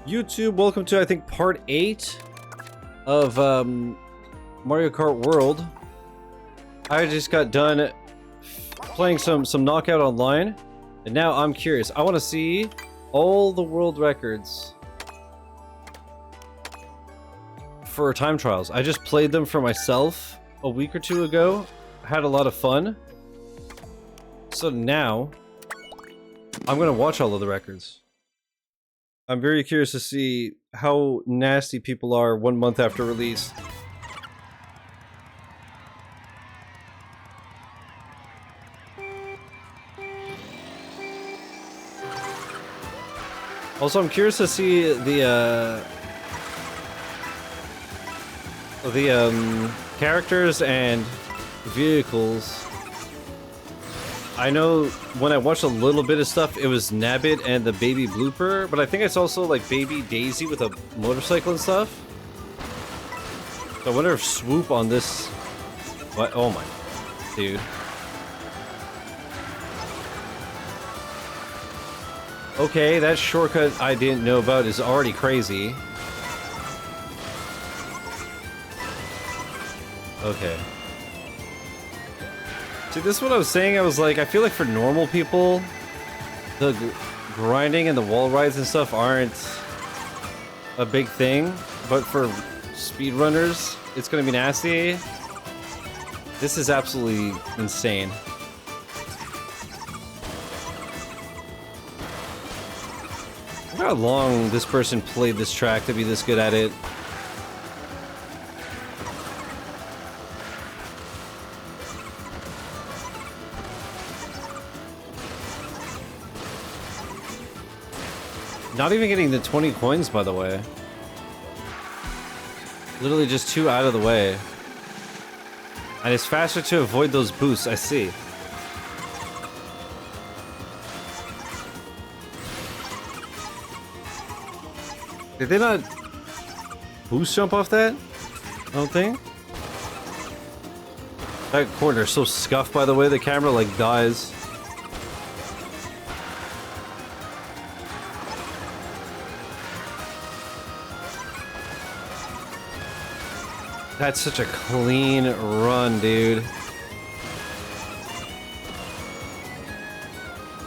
YouTube, welcome to I think part 8 of Mario Kart World. I just got done playing some Knockout Online, and now I'm curious. I want to see all the world records for time trials. I just played them for myself a week or two ago. Had a lot of fun. So now I'm gonna watch all of the records. I'm very curious to see how nasty people are 1 month after release. Also, I'm curious to see the characters and vehicles. I know when I watched a little bit of stuff, it was Nabbit and the baby blooper, but I think it's also like baby Daisy with a motorcycle and stuff. So I wonder if Swoop on this... What? Oh my... Dude. Okay, that shortcut I didn't know about is already crazy. Okay. See, this is what I was saying. I was like, I feel like for normal people, the grinding and the wall rides and stuff aren't a big thing, but for speedrunners, it's gonna be nasty. This is absolutely insane. I wonder how long this person played this track to be this good at it. Not even getting the 20 coins, by the way. Literally just 2 out of the way. And it's faster to avoid those boosts, I see. Did they not boost jump off that? I don't think. That corner is so scuffed, by the way, the camera like dies. That's such a clean run, dude.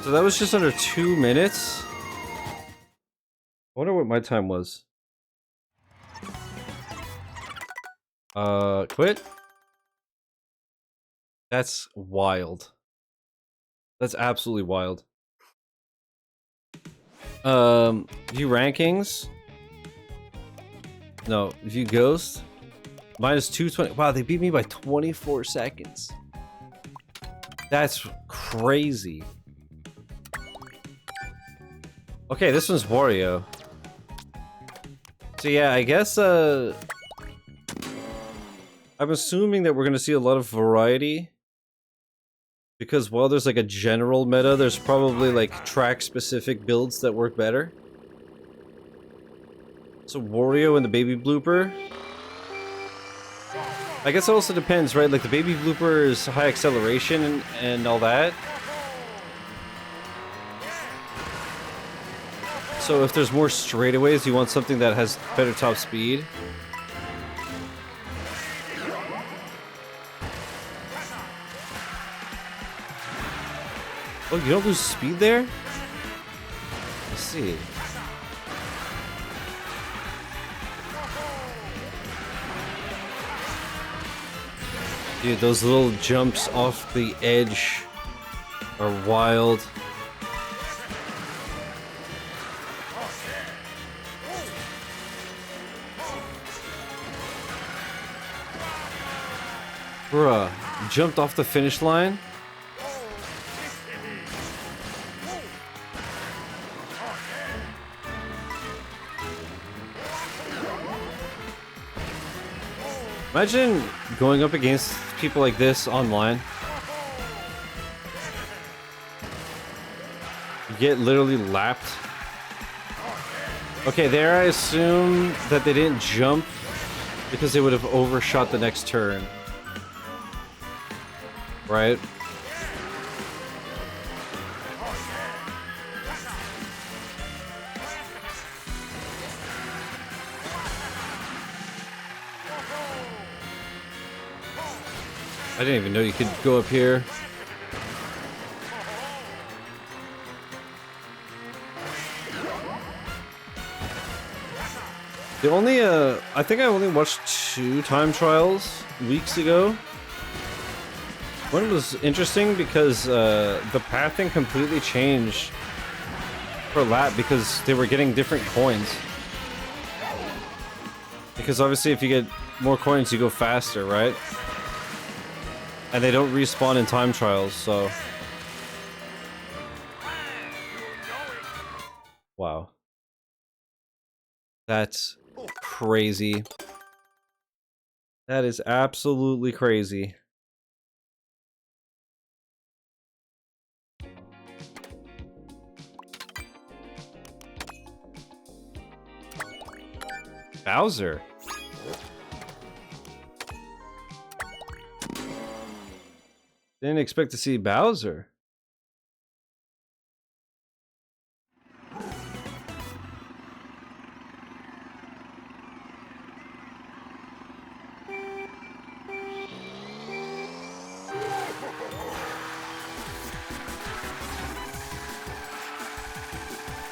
So that was just under 2 minutes? I wonder what my time was. Quit? That's wild. That's absolutely wild. View rankings? No, view ghost? Minus 220. Wow, they beat me by 24 seconds. That's crazy. Okay, this one's Wario. So yeah, I guess, I'm assuming that we're gonna see a lot of variety. Because while there's like a general meta, there's probably like track-specific builds that work better. So Wario and the baby blooper. I guess it also depends, right? Like, the baby blooper is high acceleration and all that. So if there's more straightaways, you want something that has better top speed. Oh, you don't lose speed there? Let's see. Dude, those little jumps off the edge are wild. Bruh, jumped off the finish line? Imagine going up against people like this online. You get literally lapped. Okay, there I assume that they didn't jump because they would have overshot the next turn. Right? I didn't even know you could go up here. The only, I think I only watched 2 time trials weeks ago. One was interesting because the pathing completely changed per lap because they were getting different coins. Because obviously if you get more coins, you go faster, right? And they don't respawn in time trials, so... Wow. That's crazy. That is absolutely crazy. Bowser. Didn't expect to see Bowser.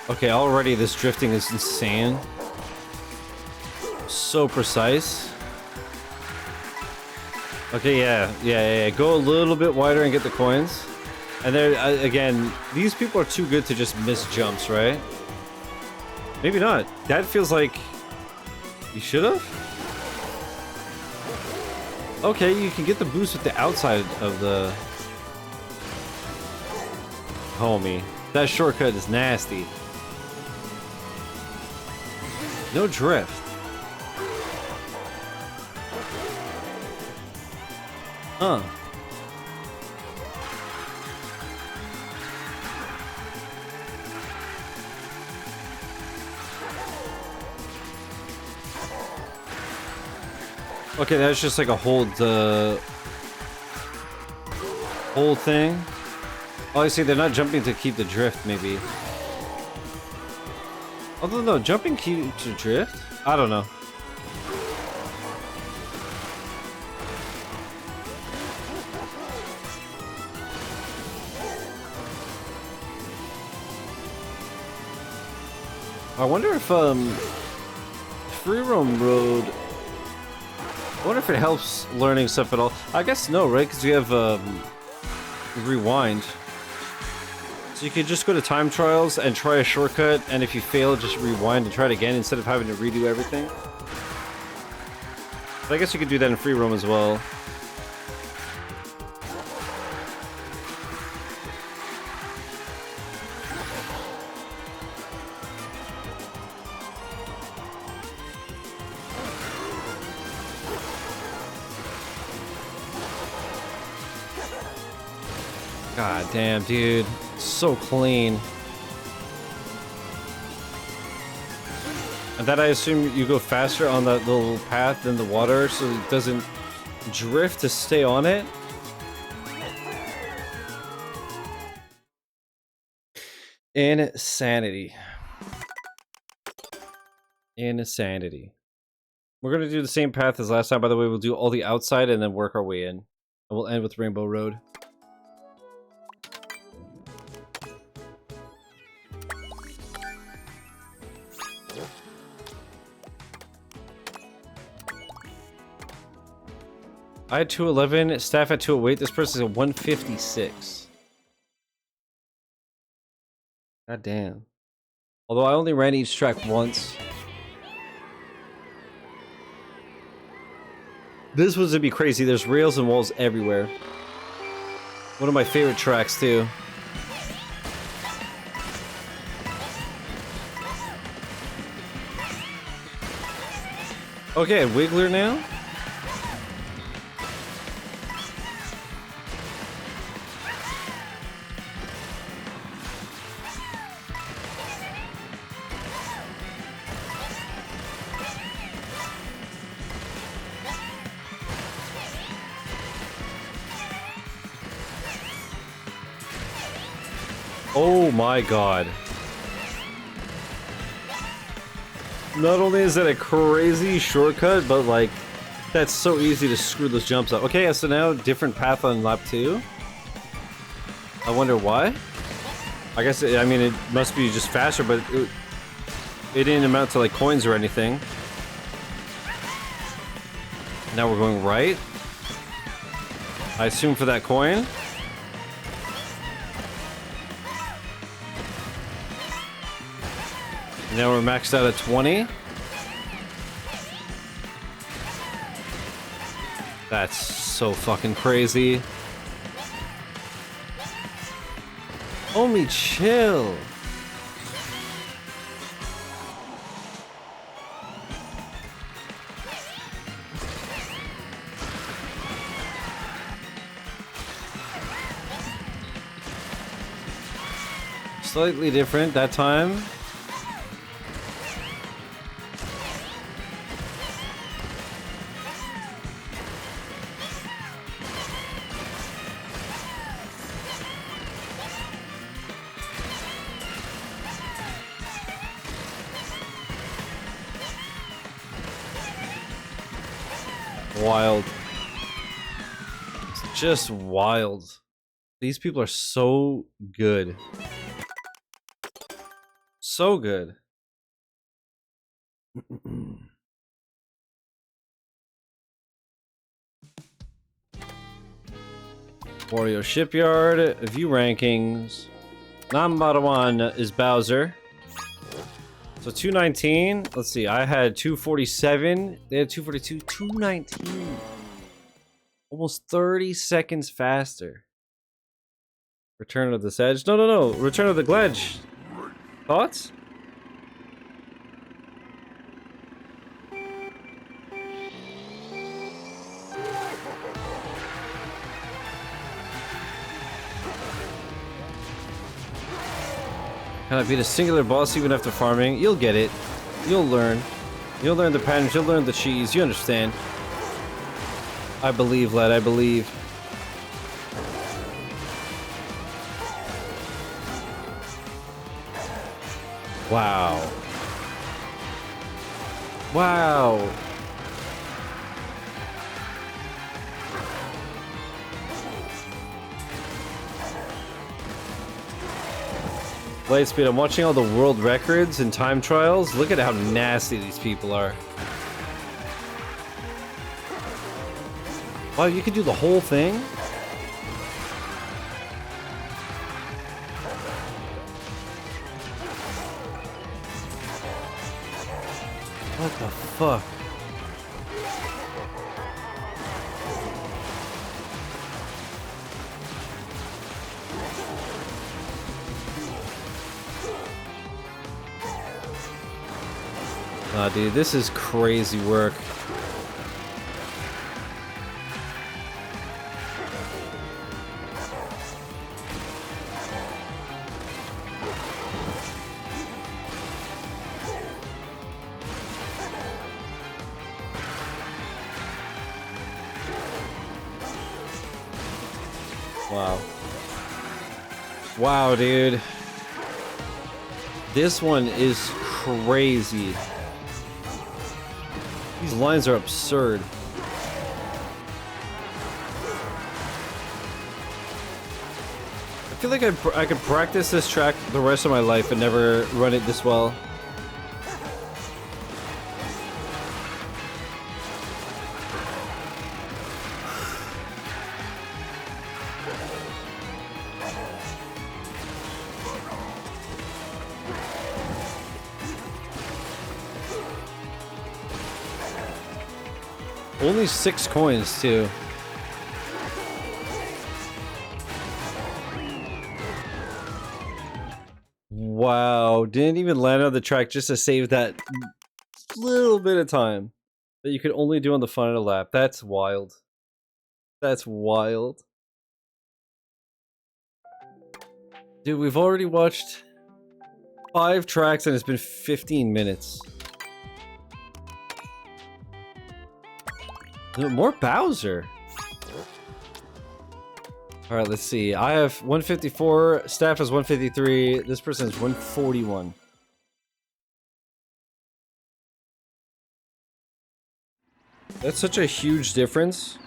Okay, already this drifting is insane. So precise. Okay, yeah. Go a little bit wider and get the coins. And there, again, these people are too good to just miss jumps, right? Maybe not. That feels like... You should have? Okay, you can get the boost with the outside of the... Homie. That shortcut is nasty. No drift. Huh. Okay, that's just like a whole thing. Oh, I see. They're not jumping to keep the drift, maybe. Although, no, jumping keeps the drift? I don't know. I wonder if, Free Roam Road... I wonder if it helps learning stuff at all. I guess no, right? Because you have, rewind. So you could just go to time trials and try a shortcut, and if you fail, just rewind and try it again instead of having to redo everything. But I guess you could do that in free roam as well. God damn, dude. So clean. And that I assume you go faster on that little path than the water so it doesn't drift to stay on it. Insanity. Insanity. We're gonna do the same path as last time, by the way. We'll do all the outside and then work our way in. And we'll end with Rainbow Road. I had 211, staff at 208, this person's at 156. God damn. Although I only ran each track once. This was to be crazy, there's rails and walls everywhere. One of my favorite tracks too. Okay, Wiggler now? Oh my god. Not only is that a crazy shortcut, but like, That's so easy to screw those jumps up. Okay, so now different path on lap 2. I wonder why. I guess, I mean, it must be just faster, but it didn't amount to, like, coins or anything. Now we're going right. I assume for that coin. Now we're maxed out at 20. That's so fucking crazy. Homie, chill. Slightly different that time. Wild. It's just wild. These people are so good. So good. Wario Shipyard, view rankings. Number 1 is Bowser. So 219. Let's see, I had 247. They had 242. 219. Almost 30 seconds faster. Return of the Sedge. No. Return of the Gledge. Thoughts? Can I beat a singular boss even after farming? You'll get it. You'll learn. You'll learn the patterns. You'll learn the cheese. You understand. I believe, lad. I believe. Wow. Wow. Lightspeed, I'm watching all the world records and time trials. Look at how nasty these people are. Wow, you could do the whole thing? What the fuck? Nah, dude, this is crazy work. Wow. Wow, dude. This one is crazy. These lines are absurd. I feel like I could practice this track the rest of my life and never run it this well. Only 6 coins, too. Wow, didn't even land on the track just to save that little bit of time that you could only do on the final lap. That's wild. That's wild. Dude, we've already watched 5 tracks and it's been 15 minutes. More Bowser. Alright, let's see. I have 154. Staff has 153. This person is 141. That's such a huge difference.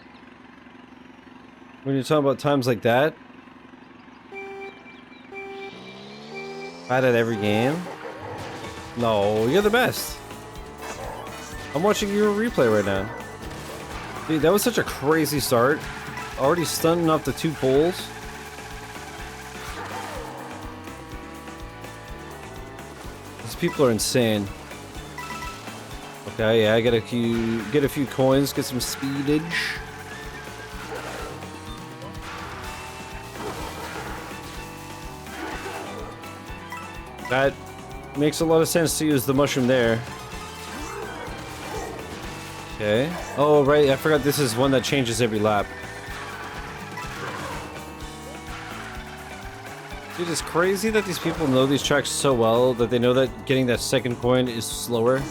When you're talking about times like that. Bad at every game? No, you're the best. I'm watching your replay right now. Dude, that was such a crazy start. Already stunting off the 2 poles. These people are insane. Okay, yeah, get a few coins, get some speedage. That makes a lot of sense to use the mushroom there. Okay. Oh, right, I forgot this is one that changes every lap. Dude, it's crazy that these people know these tracks so well that they know that getting that second coin is slower.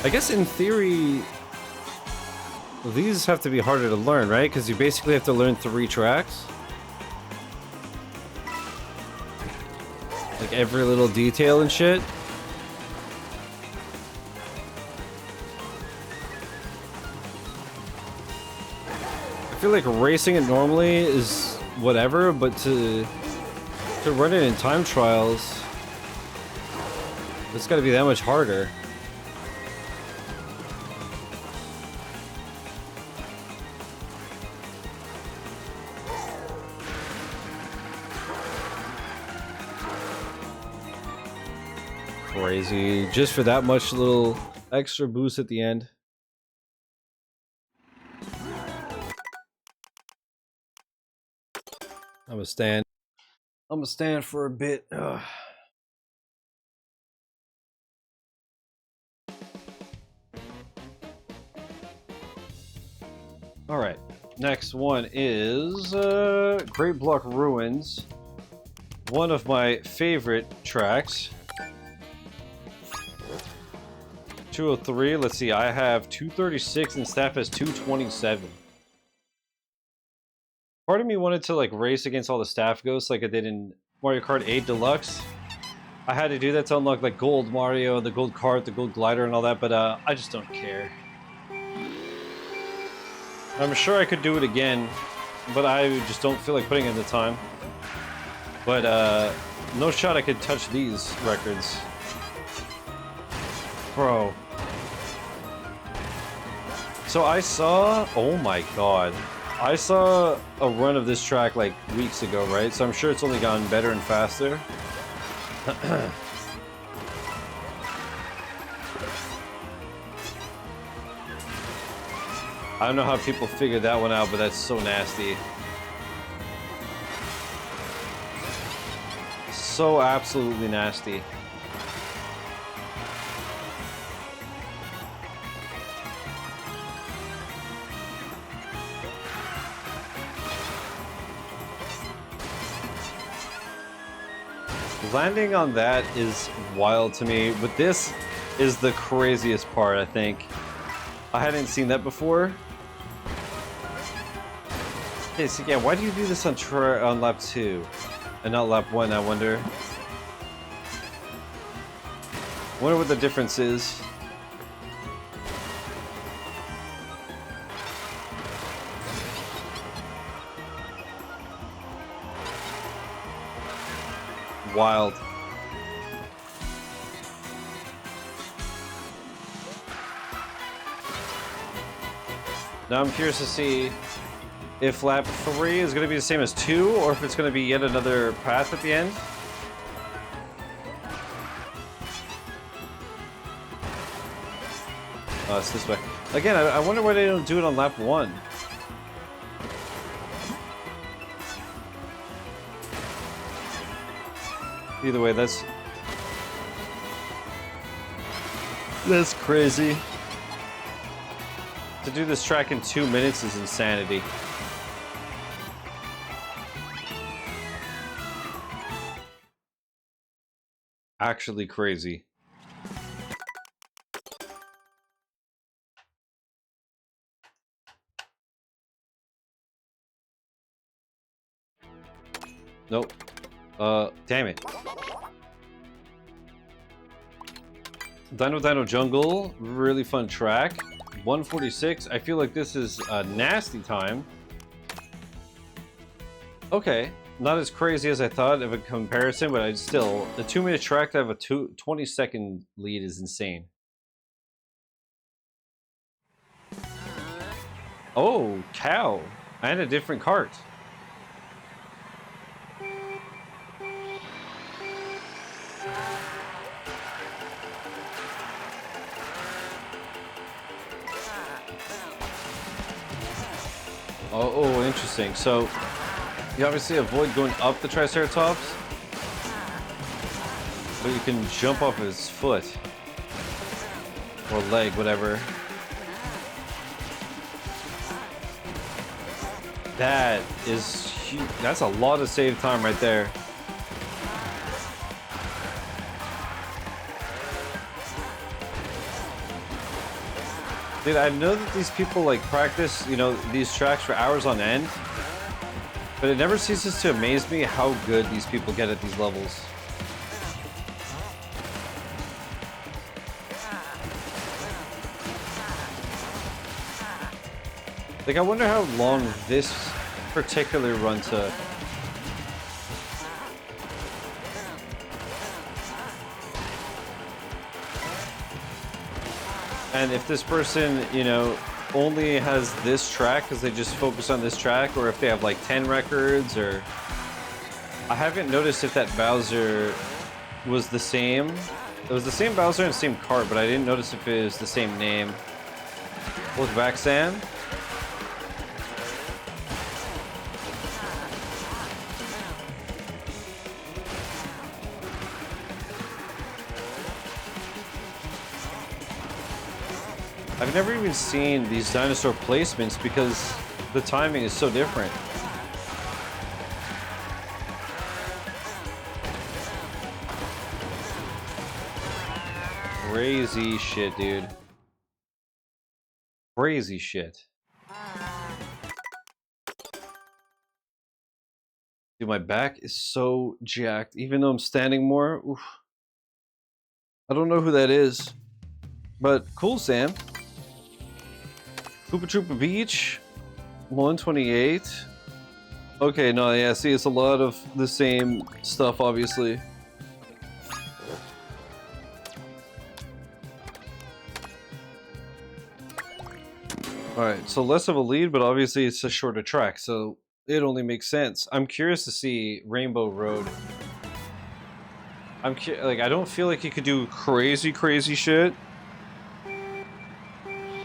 I guess in theory, these have to be harder to learn, right? Because you basically have to learn 3 tracks. Like every little detail and shit. I feel like racing it normally is whatever, but to run it in time trials, it's gotta be that much harder. Crazy. Just for that much little extra boost at the end. I'm gonna stand. I'm gonna stand for a bit. Ugh. All right. Next one is Great Block Ruins. One of my favorite tracks. 203. Let's see. I have 236 and staff has 227. Part of me wanted to like race against all the staff ghosts like I did in Mario Kart 8 Deluxe. I had to do that to unlock like Gold Mario, the Gold Kart, the Gold Glider and all that, but I just don't care. I'm sure I could do it again, but I just don't feel like putting in the time. But no shot I could touch these records. Bro. So I saw, oh my god, I saw a run of this track like weeks ago, right? So I'm sure it's only gotten better and faster. I don't know how people figured that one out, but that's so nasty. So absolutely nasty. Landing on that is wild to me, but this is the craziest part, I think. I hadn't seen that before. Okay, so yeah, why do you do this on lap 2 and not lap 1, I wonder? Wonder what the difference is. Wild. Now I'm curious to see if lap 3 is going to be the same as 2, or if it's going to be yet another path at the end. Oh, it's this way. Again, I wonder why they don't do it on lap 1. Either way, that's crazy. To do this track in 2 minutes is insanity. Actually crazy. Nope. Damn it. Dino Jungle, really fun track. 146. I feel like this is a nasty time. Okay, not as crazy as I thought of a comparison, but I still, the 2-minute track to have a 20-second lead is insane. Oh, cow, and a different cart. Oh, interesting. So, you obviously avoid going up the Triceratops, but you can jump off his foot. Or leg, whatever. That is huge. That's a lot of save time right there. Dude, I know that these people like practice, you know, these tracks for hours on end, but it never ceases to amaze me how good these people get at these levels. Like, I wonder how long this particular run took. And if this person, you know, only has this track because they just focus on this track, or if they have like 10 records, or... I haven't noticed if that Bowser was the same. It was the same Bowser and same cart, but I didn't notice if it was the same name. Welcome back, Sam. I've never even seen these dinosaur placements because the timing is so different. Crazy shit, dude. Crazy shit. Dude, my back is so jacked, even though I'm standing more. Oof. I don't know who that is, but cool, Sam. Koopa Troopa Beach, 128. Okay, no, yeah, see, it's a lot of the same stuff, obviously. Alright, so less of a lead, but obviously it's a shorter track, so it only makes sense. I'm curious to see Rainbow Road. Like, I don't feel like you could do crazy shit.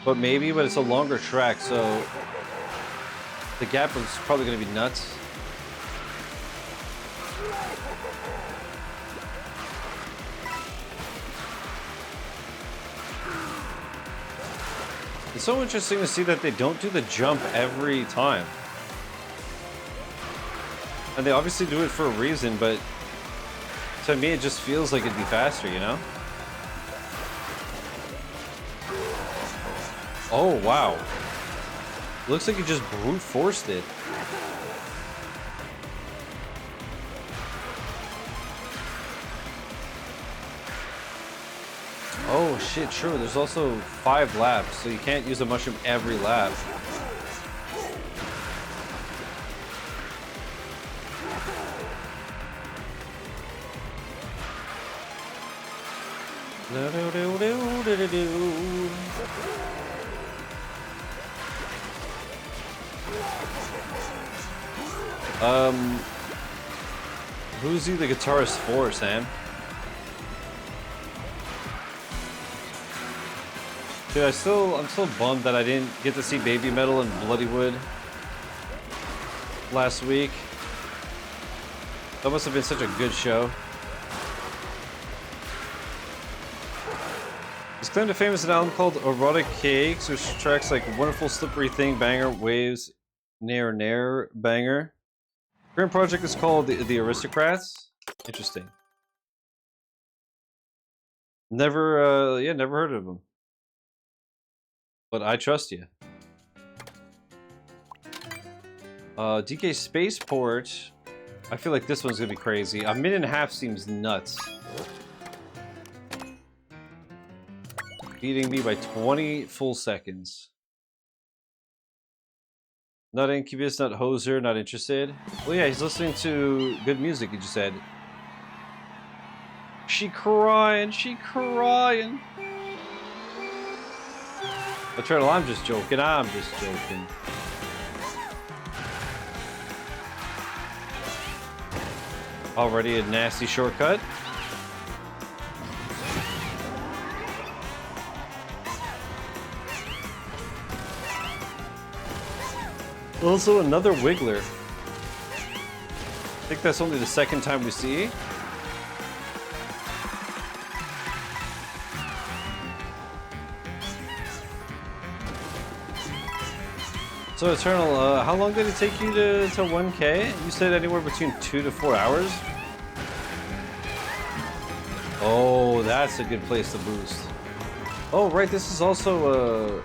But maybe, but it's a longer track, so the gap is probably going to be nuts. It's so interesting to see that they don't do the jump every time. And they obviously do it for a reason, but to me it just feels like it'd be faster, you know? Oh, wow. Looks like you just brute forced it. Oh shit, true. There's also 5 laps, so you can't use a mushroom every lap. Who's he the guitarist for, Sam? Dude, I'm still bummed that I didn't get to see Baby Metal and Bloodywood last week. That must have been such a good show. His claim to fame is an album called Erotic Cakes, which tracks like Wonderful Slippery Thing, Banger, Waves, Nair, Banger. Current project is called the Aristocrats. Interesting. Never, yeah, never heard of them. But I trust you. DK Spaceport. I feel like this one's gonna be crazy. A minute and a half seems nuts. Beating me by 20 full seconds. Not Incubus, not Hoser, not interested. Well, yeah, he's listening to good music, you just said. She crying, she crying. Eternal, I'm just joking, I'm just joking. Already a nasty shortcut. Also another Wiggler. I think that's only the second time we see. So Eternal, how long did it take you to 1K? You said anywhere between 2 to 4 hours? Oh, that's a good place to boost. Oh, right, this is also,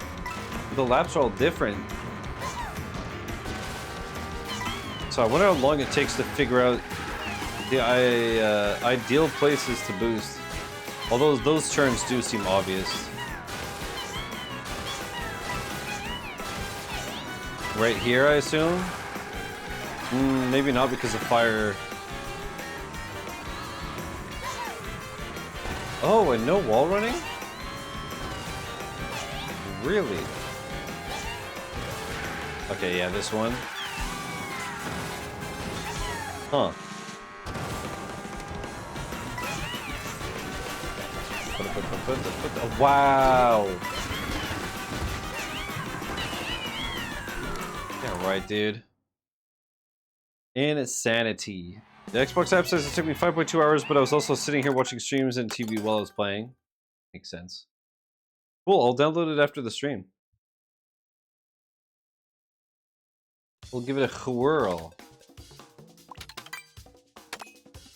the laps are all different. So I wonder how long it takes to figure out the ideal places to boost. Although those turns do seem obvious. Right here, I assume? Maybe not because of fire. Oh, and no wall running? Really? Okay, yeah, this one. Huh. Wow. Yeah, right, dude. Insanity. The Xbox app says it took me 5.2 hours, but I was also sitting here watching streams and TV while I was playing. Makes sense. Cool, I'll download it after the stream. We'll give it a whirl.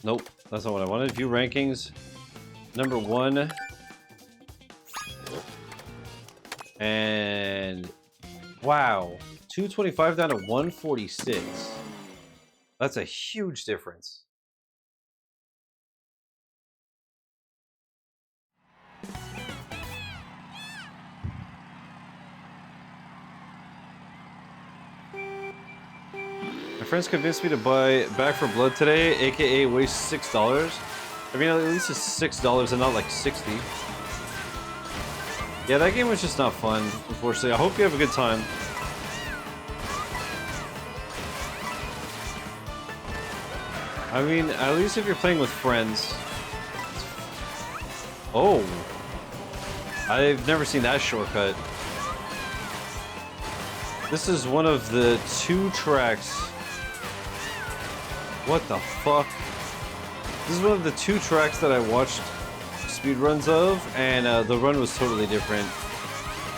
Nope, that's not what I wanted. View rankings. Number 1. And wow, 225 down to 146. That's a huge difference. My friends convinced me to buy Back 4 Blood today, aka waste $6. I mean, at least it's $6 and not like 60. Yeah, that game was just not fun, unfortunately. I hope you have a good time. I mean, at least if you're playing with friends. Oh. I've never seen that shortcut. This is one of the 2 tracks. What the fuck? This is one of the 2 tracks that I watched speedruns of, and the run was totally different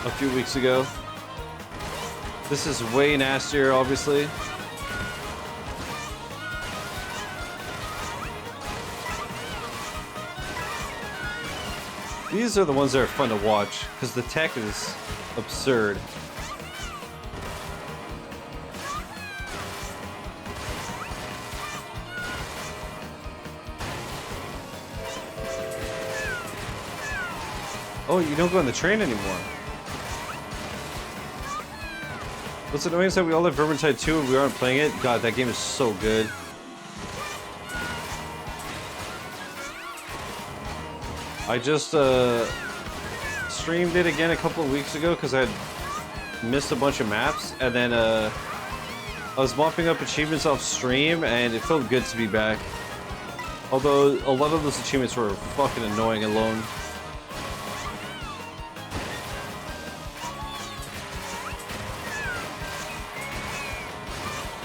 a few weeks ago. This is way nastier, obviously. These are the ones that are fun to watch, because the tech is absurd. Oh, you don't go on the train anymore. What's annoying is that we all have Vermintide 2 and we aren't playing it. God, that game is so good. I just streamed it again a couple of weeks ago because I had missed a bunch of maps, and then I was mopping up achievements off stream, and it felt good to be back. Although a lot of those achievements were fucking annoying alone.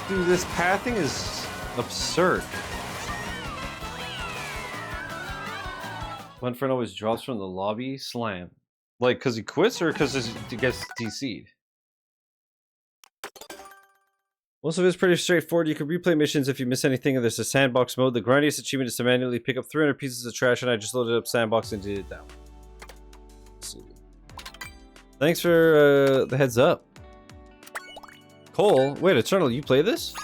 Dude, this pathing is absurd. One friend always drops from the lobby. Slam. Like, because he quits or because he gets DC'd? Most of it's pretty straightforward. You can replay missions if you miss anything, and there's a sandbox mode. The grindiest achievement is to manually pick up 300 pieces of trash, and I just loaded up sandbox and did it down. Let's see. Thanks for the heads up. Cole, wait, Eternal, you play this?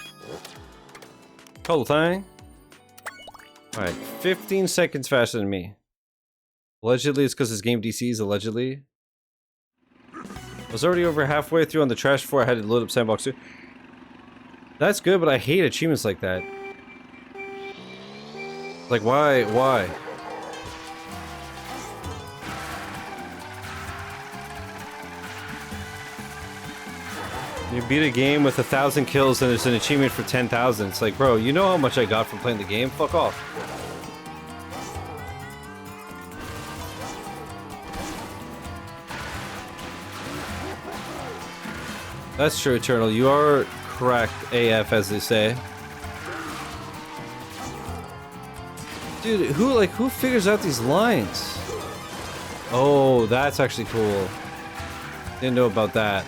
Whole thing. Alright, 15 seconds faster than me. Allegedly, it's because his game DCs, allegedly. I was already over halfway through on the trash before I had to load up Sandbox 2. That's good, but I hate achievements like that. Like, why? Why? You beat a game with 1,000 kills and there's an achievement for 10,000. It's like, bro, you know how much I got from playing the game? Fuck off. That's true, Eternal. You are correct, AF, as they say. Dude, who figures out these lines? Oh, that's actually cool. Didn't know about that.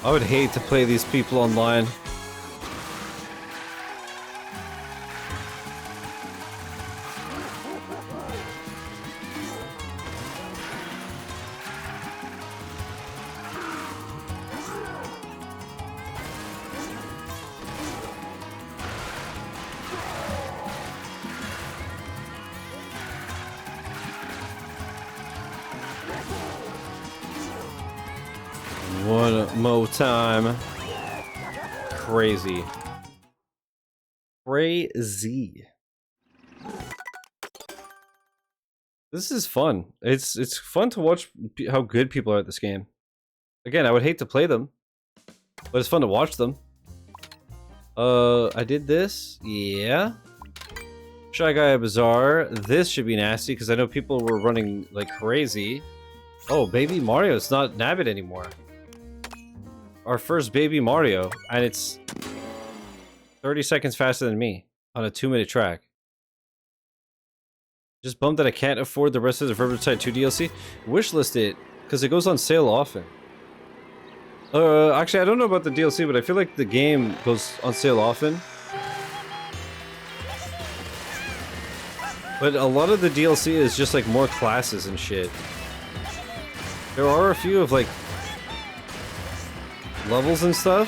I would hate to play these people online. One more time. Crazy. Crazy. This is fun. It's fun to watch how good people are at this game. Again, I would hate to play them, but it's fun to watch them. I did this. Yeah. Shy Guy Bazaar. This should be nasty because I know people were running like crazy. Oh, baby Mario, it's not Nabbit anymore. Our first baby Mario, and it's 30 seconds faster than me on a 2-minute track. Just bummed that I can't afford the rest of the Vermintide 2 DLC. Wishlist it, because it goes on sale often. Actually, I don't know about the DLC, but I feel like the game goes on sale often. But a lot of the DLC is just like more classes and shit. There are a few of like levels and stuff.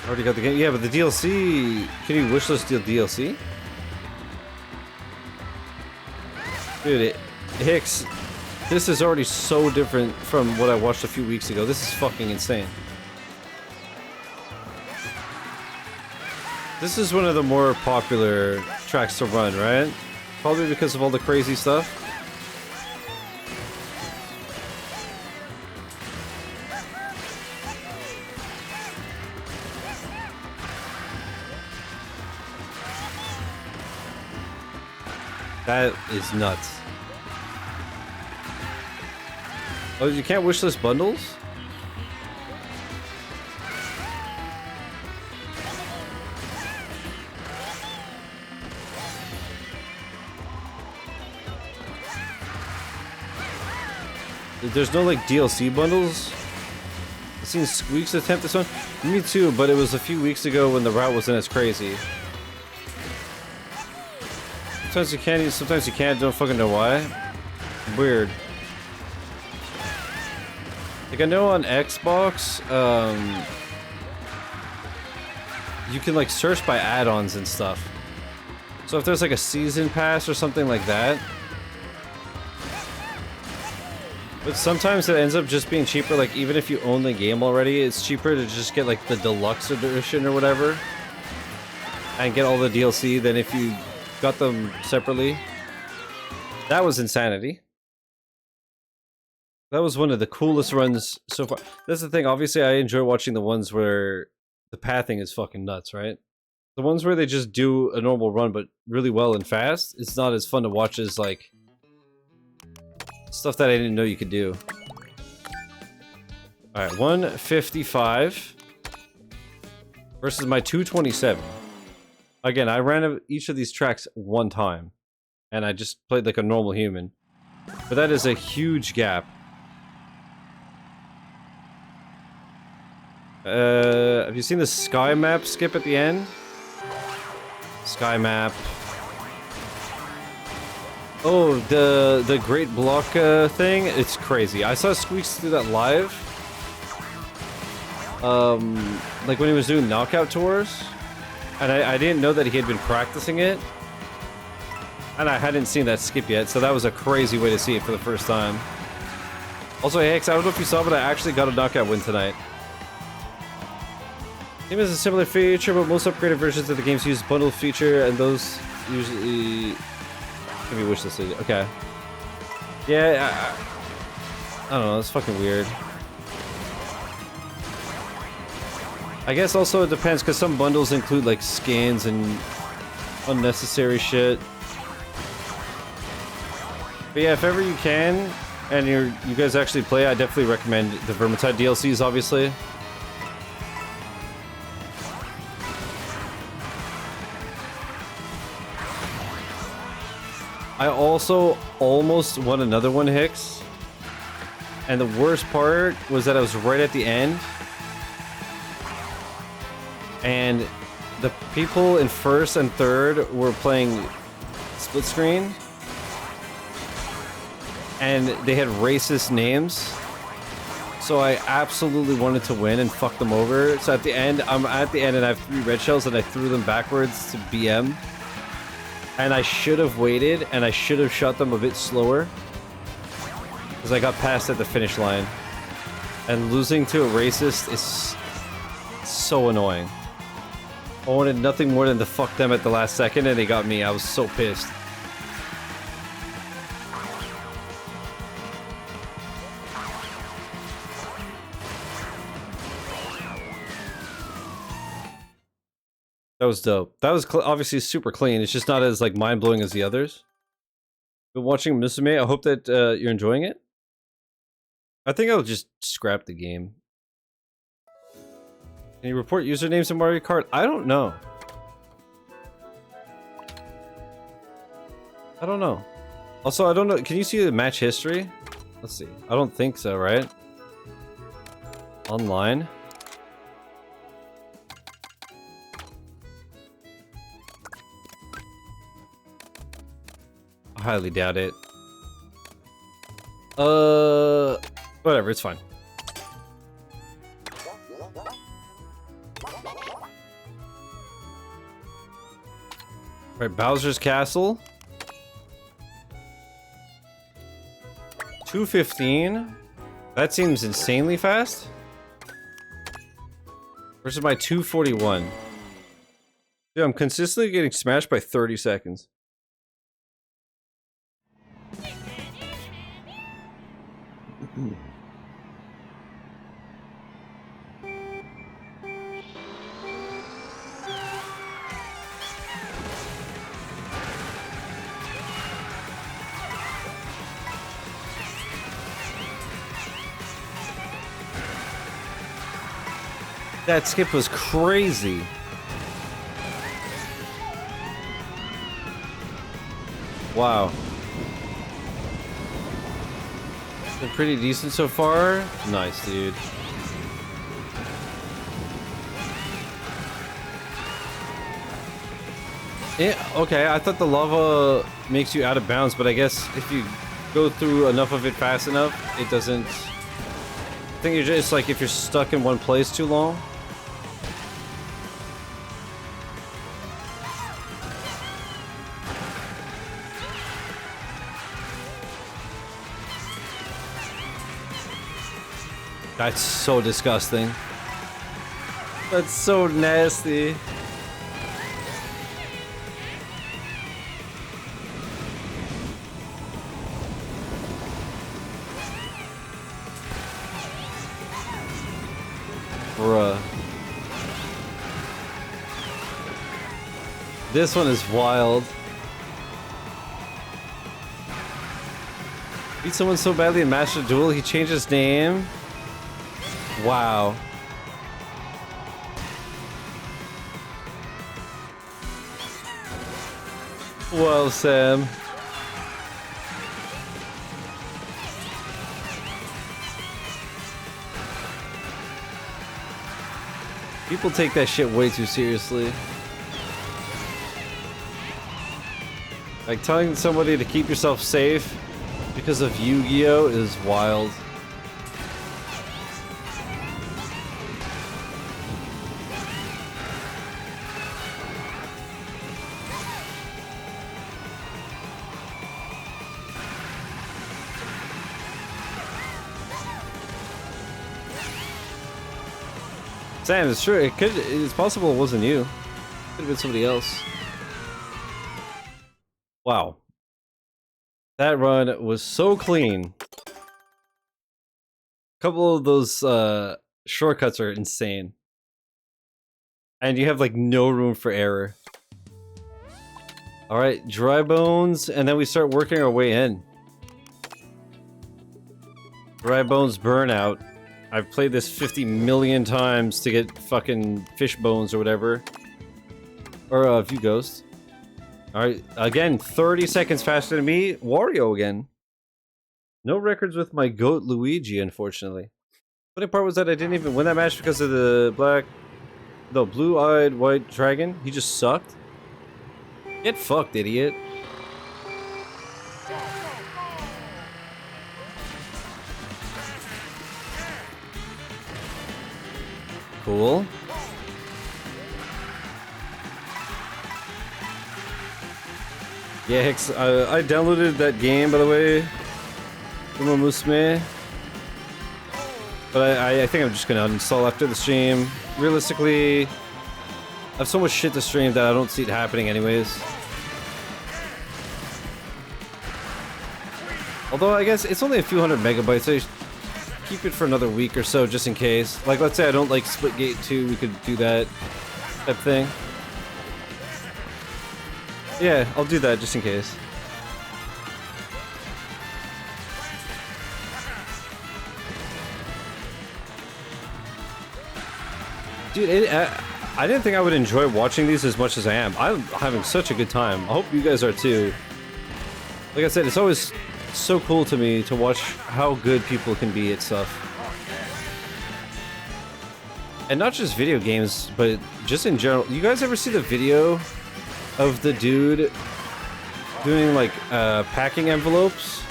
Already got the game. Yeah, but the DLC. Can you wishlist the DLC? Dude, Hicks, this is already so different from what I watched a few weeks ago. This is fucking insane. This is one of the more popular tracks to run, right? Probably because of all the crazy stuff. That is nuts. Oh, you can't wishlist bundles? There's no like DLC bundles? I've seen Squeaks attempt this one. Me too, but it was a few weeks ago when the route wasn't as crazy. Sometimes you can, sometimes you can't. Don't fucking know why. Weird. Like I know on Xbox, you can like search by add-ons and stuff. So if there's like a season pass or something like that. But sometimes it ends up just being cheaper, like even if you own the game already, it's cheaper to just get like the Deluxe edition or whatever. And get all the DLC than if you got them separately. That was insanity. That was one of the coolest runs so far. That's the thing, obviously I enjoy watching the ones where the pathing is fucking nuts, right? The ones where they just do a normal run but really well and fast, it's not as fun to watch as like stuff that I didn't know you could do. Alright, 155 versus my 227. Again, I ran each of these tracks one time, and I just played like a normal human. But that is a huge gap. Have you seen the sky map skip at the end? Sky map. Oh, the Great Block thing? It's crazy. I saw Squeaks do that live. Like when he was doing knockout tours. And I didn't know that he had been practicing it. And I hadn't seen that skip yet, so that was a crazy way to see it for the first time. Also, hey, Hex, I don't know if you saw, but I actually got a knockout win tonight. Game has a similar feature, but most upgraded versions of the games use bundle feature, and those usually can be wishlisted. Okay. Yeah, I don't know, that's fucking weird. I guess also it depends, because some bundles include like skins and unnecessary shit. But yeah, if ever you can, and you guys actually play, I definitely recommend the Vermintide DLCs, obviously. I also almost won another one, Hicks. And the worst part was that I was right at the end. And the people in first and third were playing split screen. And they had racist names. So I absolutely wanted to win and fuck them over. So at the end, I'm at the end and I have 3 red shells and I threw them backwards to BM. And I should have waited and I should have shot them a bit slower. Because I got past at the finish line. And losing to a racist is so annoying. I wanted nothing more than to fuck them at the last second and they got me. I was so pissed. That was dope. That was obviously super clean. It's just not as like mind-blowing as the others. Been watching Musume. I hope that you're enjoying it. I think I'll just scrap the game. Can you report usernames in Mario Kart? I don't know. I don't know. Also, I don't know. Can you see the match history? Let's see. I don't think so, right? Online. I highly doubt it. Whatever, it's fine. Right, Bowser's Castle. 2:15. That seems insanely fast. Versus my 2:41. Dude, I'm consistently getting smashed by 30 seconds. That skip was crazy. Wow. Been pretty decent so far. Nice, dude. Okay, I thought the lava makes you out of bounds, but I guess if you go through enough of it fast enough, it doesn't. I think you're just like if you're stuck in one place too long. That's so disgusting. That's so nasty. Bruh. This one is wild. Beat someone so badly in Master Duel, he changed his name. Wow. Well, Sam. People take that shit way too seriously. Like, telling somebody to keep yourself safe because of Yu-Gi-Oh! Is wild. Sam, it's true. It's possible it wasn't you. Could have been somebody else. Wow. That run was so clean. A couple of those shortcuts are insane. And you have like no room for error. Alright, dry bones, and then we start working our way in. Dry bones burnout. I've played this 50 million times to get fucking fish bones or whatever. Or view ghost. Alright, again, 30 seconds faster than me. Wario again. No records with my goat Luigi, unfortunately. Funny part was that I didn't even win that match because of the blue-eyed white dragon. He just sucked. Get fucked, idiot. Cool. Yeah, Hicks, I downloaded that game, by the way. Uma Musume. But I think I'm just gonna uninstall after the stream. Realistically, I have so much shit to stream that I don't see it happening anyways. Although, I guess it's only a few hundred megabytes, so keep it for another week or so, just in case. Like, let's say I don't like Splitgate 2, we could do that type thing. Yeah, I'll do that just in case. Dude, I didn't think I would enjoy watching these as much as I am. I'm having such a good time. I hope you guys are too. Like I said, it's always so cool to me to watch how good people can be at stuff. And not just video games, but just in general. You guys ever see the video of the dude doing like packing envelopes?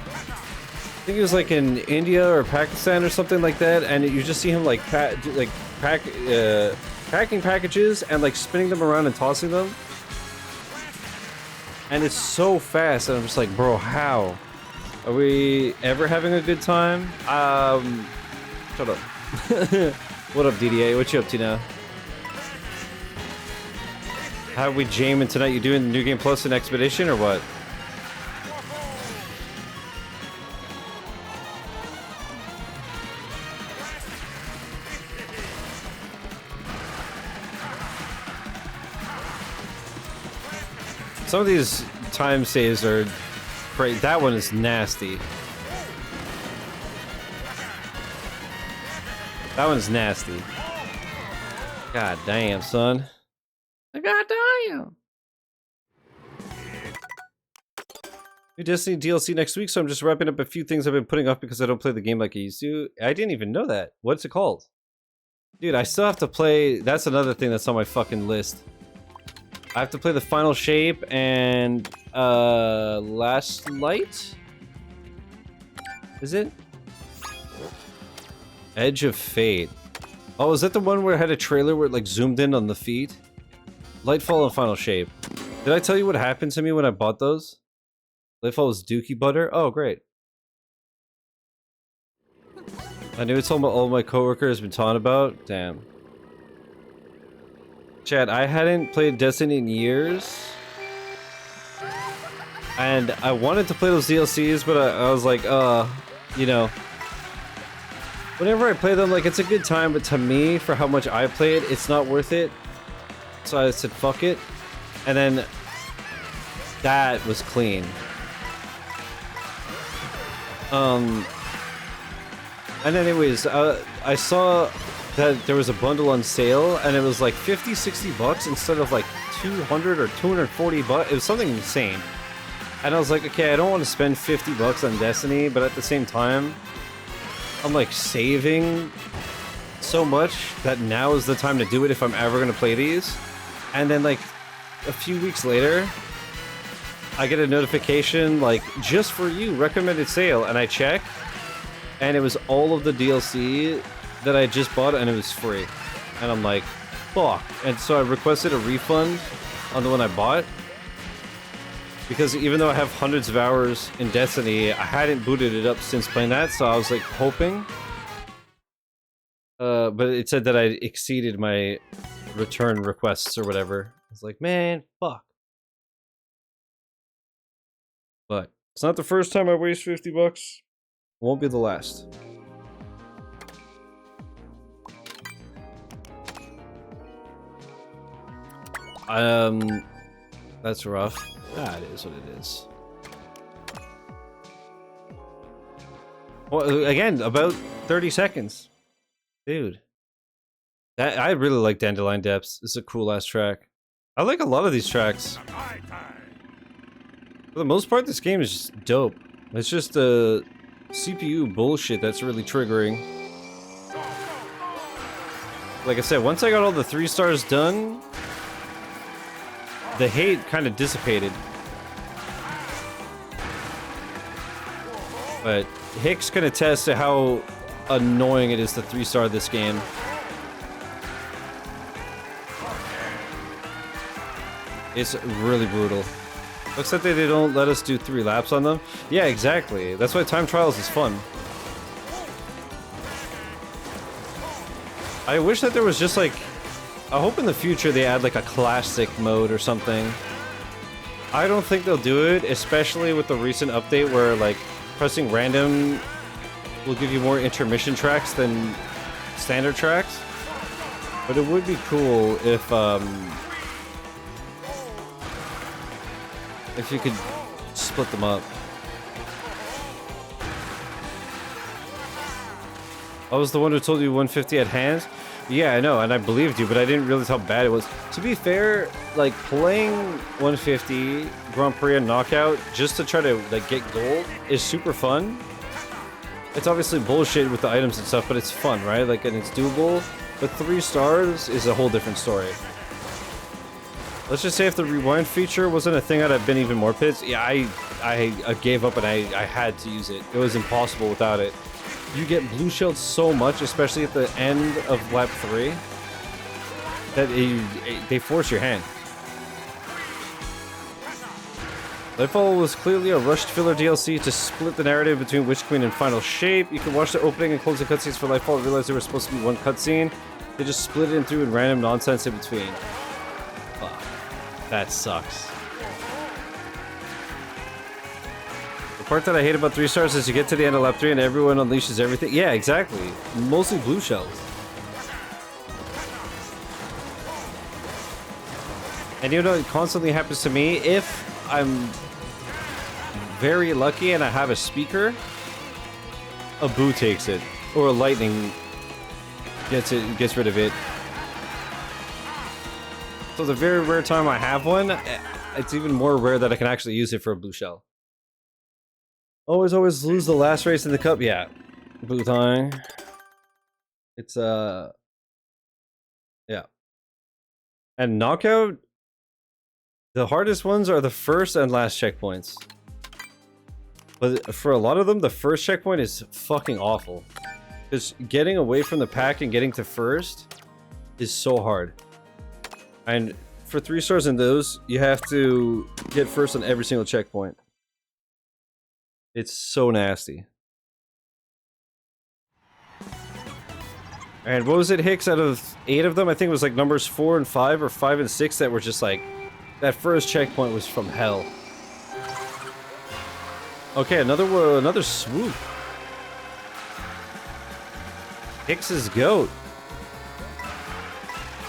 I think it was like in India or Pakistan or something like that, and you just see him like packing packages and like spinning them around and tossing them. And it's so fast, and I'm just like, bro, how? Are we ever having a good time? Shut up. What up, DDA? What you up to now? How are we jamming tonight? You doing the New Game Plus and Expedition or what? Some of these time saves are great. That one is nasty. That one's nasty. God damn, son. God damn. New Destiny DLC next week, so I'm just wrapping up a few things I've been putting off because I don't play the game like I used to. I didn't even know that. What's it called? Dude, I still have to play... That's another thing that's on my fucking list. I have to play the Final Shape and Last Light? Is it? Edge of Fate. Oh, is that the one where it had a trailer where it like zoomed in on the feet? Lightfall and Final Shape. Did I tell you what happened to me when I bought those? Lightfall was Dookie Butter? Oh, great. I knew it's all my coworkers have been talking about. Damn. Chad, I hadn't played Destiny in years. And I wanted to play those DLCs, but I was like, you know. Whenever I play them, like, it's a good time, but to me, for how much I played, it's not worth it. So I said, fuck it. And then that was clean. And anyways, I saw that there was a bundle on sale and it was like 50, 60 bucks instead of like 200 or 240 bucks. It was something insane. And I was like, okay, I don't want to spend 50 bucks on Destiny, but at the same time, I'm like saving so much that now is the time to do it if I'm ever going to play these. And then like a few weeks later, I get a notification like, just for you, recommended sale, and I check, and it was all of the DLC that I just bought, and it was free. And I'm like, fuck. And so I requested a refund on the one I bought, because even though I have hundreds of hours in Destiny, I hadn't booted it up since playing that, so I was like hoping. But it said that I exceeded my return requests or whatever. I was like, man, fuck. But it's not the first time I waste 50 bucks. Won't be the last. That's rough. Ah, it is what it is. Well, again, about 30 seconds. Dude. I really like Dandelion Depths. It's a cool ass track. I like a lot of these tracks. For the most part, this game is just dope. It's just CPU bullshit that's really triggering. Like I said, once I got all the 3 stars done, the hate kind of dissipated. But Hicks can attest to how annoying it is to 3-star this game. It's really brutal. Looks like they don't let us do 3 laps on them. Yeah, exactly. That's why time trials is fun. I wish that there was just like... I hope in the future they add like a classic mode or something. I don't think they'll do it, especially with the recent update where like pressing random will give you more intermission tracks than standard tracks. But it would be cool if you could split them up. I was the one who told you 150 had hands? Yeah, I know, and I believed you, but I didn't realize how bad it was. To be fair, like, playing 150 Grand Prix and Knockout just to try to, like, get gold is super fun. It's obviously bullshit with the items and stuff, but it's fun, right? Like, and it's doable. But 3 stars is a whole different story. Let's just say if the rewind feature wasn't a thing, I'd have been even more pissed. Yeah, I gave up and I had to use it. It was impossible without it. You get blue shelled so much, especially at the end of lap 3, that they force your hand. Lightfall was clearly a rushed filler DLC to split the narrative between Witch Queen and Final Shape. You can watch the opening and closing cutscenes for Lightfall and realize they were supposed to be one cutscene. They just split it in through in random nonsense in between. Fuck. That sucks. The part that I hate about 3 stars is you get to the end of lap 3 and everyone unleashes everything. Yeah, exactly. Mostly blue shells. And you know, it constantly happens to me. If I'm very lucky and I have a speaker, a boo takes it. Or a lightning gets rid of it. So the very rare time I have one, it's even more rare that I can actually use it for a blue shell. Always lose the last race in the cup. Yeah, blue time. It's yeah. And knockout, the hardest ones are the first and last checkpoints. But for a lot of them, the first checkpoint is fucking awful. Because getting away from the pack and getting to first is so hard. And for 3 stars in those, you have to get first on every single checkpoint. It's so nasty. And what was it, Hicks? Out of 8 of them, I think it was like numbers 4 and 5 or 5 and 6 that were just like... That first checkpoint was from hell. Okay, another swoop. Hicks's goat.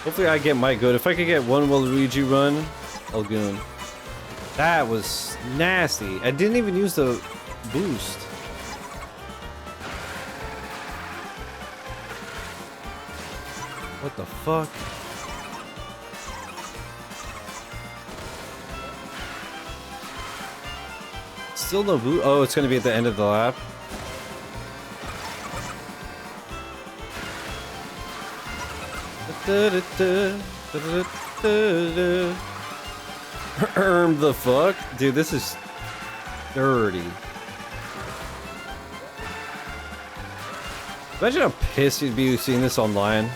Hopefully I get my goat. If I could get one Waluigi run, I'll goon. That was nasty. I didn't even use the boost. What the fuck? Still no boot. Oh, it's gonna be at the end of the lap. The fuck? Dude, this is dirty. Imagine how pissed you'd be seeing this online.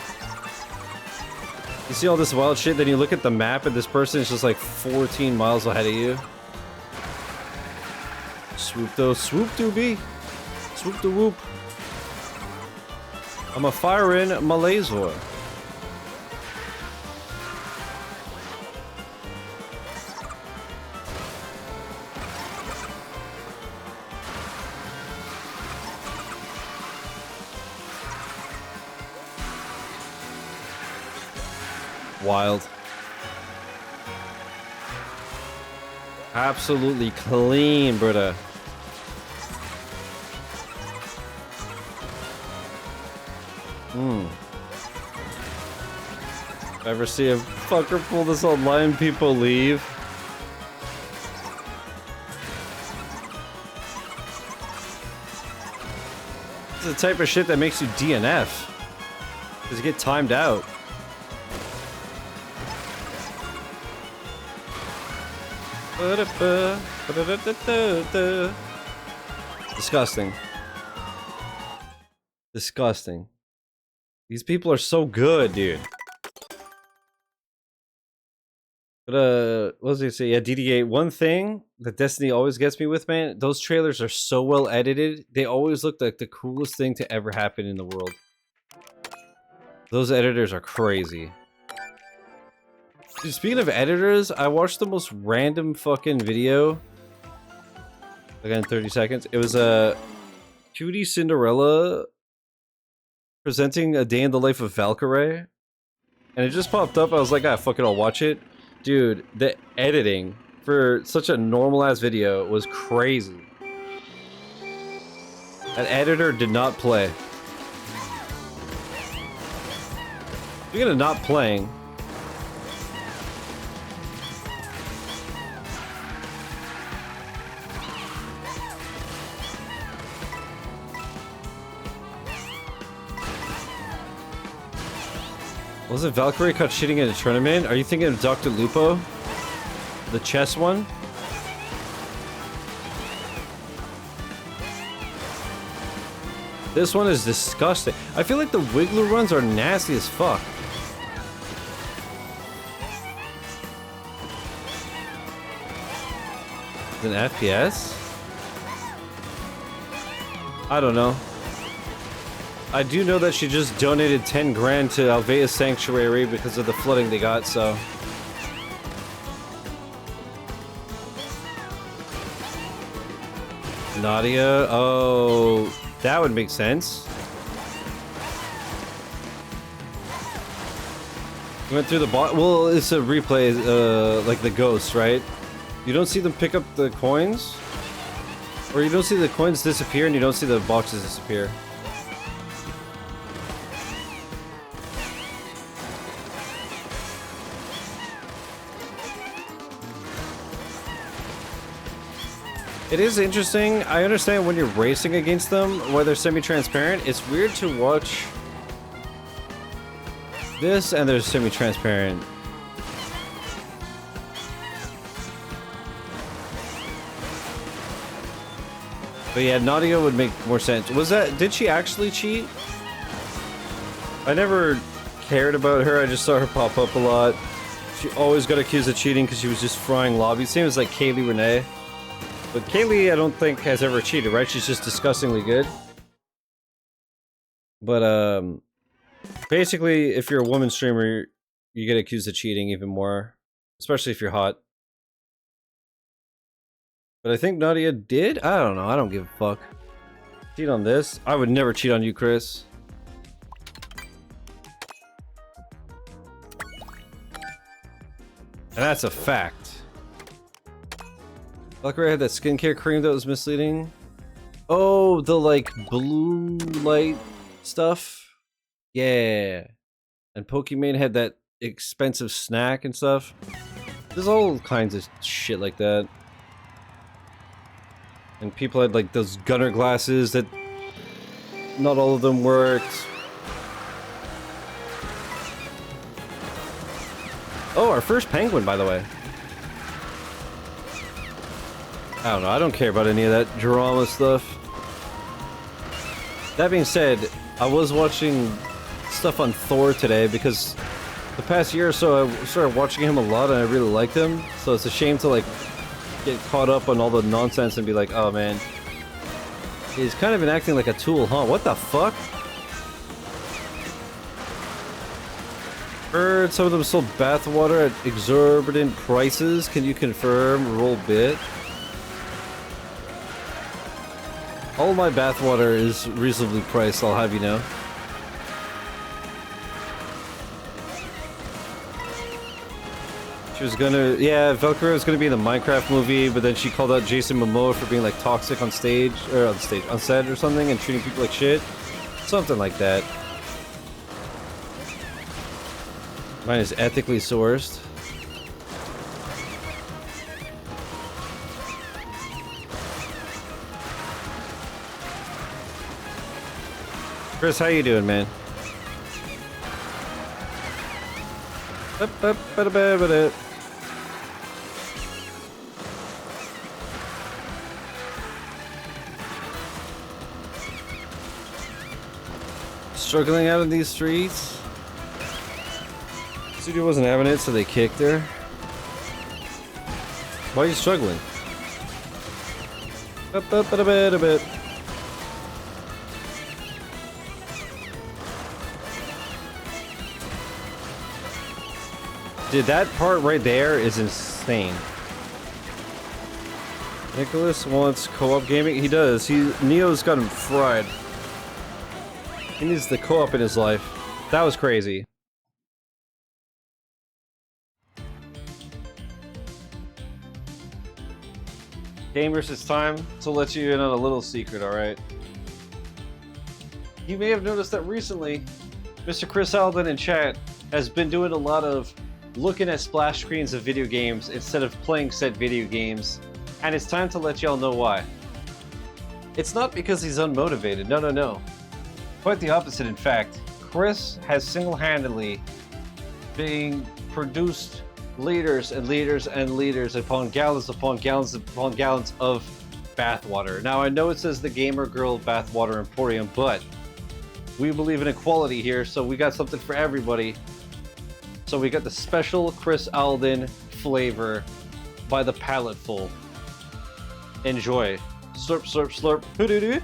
You see all this wild shit, then you look at the map and this person is just like 14 miles ahead of you. Swoop though, swoop doobie. Swoop the whoop. I'm a firing my laser. Wild. Absolutely clean, brother. Ever see a fucker pull this online, people leave. This is the type of shit that makes you DNF. Because you get timed out. Disgusting. Disgusting. These people are so good, dude. But what was I gonna say? Yeah, DD8. One thing that Destiny always gets me with, man, those trailers are so well edited. They always look like the coolest thing to ever happen in the world. Those editors are crazy. Dude, speaking of editors, I watched the most random fucking video. Again, 30 seconds. It was a cutie Cinderella presenting a day in the life of Valkyrie. And it just popped up. I was like, ah, fuck it, I'll watch it. Dude, the editing for such a normal-ass video was crazy. That editor did not play. Speaking of not playing... Wasn't Valkyrie caught cheating in a tournament? Are you thinking of Dr. Lupo? The chess one? This one is disgusting. I feel like the Wiggler runs are nasty as fuck. An FPS? I don't know. I do know that she just donated 10 grand to Alvea's Sanctuary because of the flooding they got, so... Nadia? Oh, that would make sense. We went through the bot. Well, it's a replay, like the ghosts, right? You don't see them pick up the coins? Or you don't see the coins disappear and you don't see the boxes disappear. It is interesting. I understand when you're racing against them, why they're semi-transparent. It's weird to watch this and they're semi-transparent. But yeah, Nadia would make more sense. Was that... Did she actually cheat? I never cared about her. I just saw her pop up a lot. She always got accused of cheating because she was just frying lobbies. Same as like Kaylee Renee. But Kaylee, I don't think, has ever cheated, right? She's just disgustingly good. But, basically, if you're a woman streamer, you get accused of cheating even more. Especially if you're hot. But I think Nadia did? I don't know. I don't give a fuck. Cheat on this? I would never cheat on you, Chris. And that's a fact. Valkyrie had that skincare cream that was misleading. Oh, the like blue light stuff. Yeah, And Pokimane had that expensive snack and stuff. There's all kinds of shit like that. And people had like those gunner glasses that not all of them worked. Oh, our first penguin, by the way. I don't know, I don't care about any of that drama stuff. That being said, I was watching stuff on Thor today because the past year or so I started watching him a lot and I really liked him. So it's a shame to like get caught up on all the nonsense and be like, oh man, he's kind of been acting like a tool, huh? What the fuck? Heard some of them sold bathwater at exorbitant prices. Can you confirm? Roll bit. All my bathwater is reasonably priced, I'll have you know. She was gonna, yeah, Valkyrie was gonna be in the Minecraft movie, but then she called out Jason Momoa for being like toxic on stage, or on set or something, and treating people like shit. Something like that. Mine is ethically sourced. Chris, how you doing, man? Struggling out in these streets. Studio wasn't having it, so they kicked her. Why are you struggling? A bit. Dude, that part right there is insane. Nicholas wants co-op gaming. He does. Neo's got him fried. He needs the co-op in his life. That was crazy. Gamers, it's time to let you in on a little secret, alright? You may have noticed that recently, Mr. Chris Alden in chat has been doing a lot of looking at splash screens of video games instead of playing said video games, and it's time to let y'all know why. It's not because he's unmotivated, no. Quite the opposite, in fact. Chris has single-handedly been produced liters and liters and liters upon gallons upon gallons upon gallons of bathwater. Now, I know it says the Gamer Girl Bathwater Emporium, but we believe in equality here, so we got something for everybody. So we got the special Chris Alden flavor by the paleteful. Enjoy. Slurp, slurp, slurp. Hoo-doo-doo.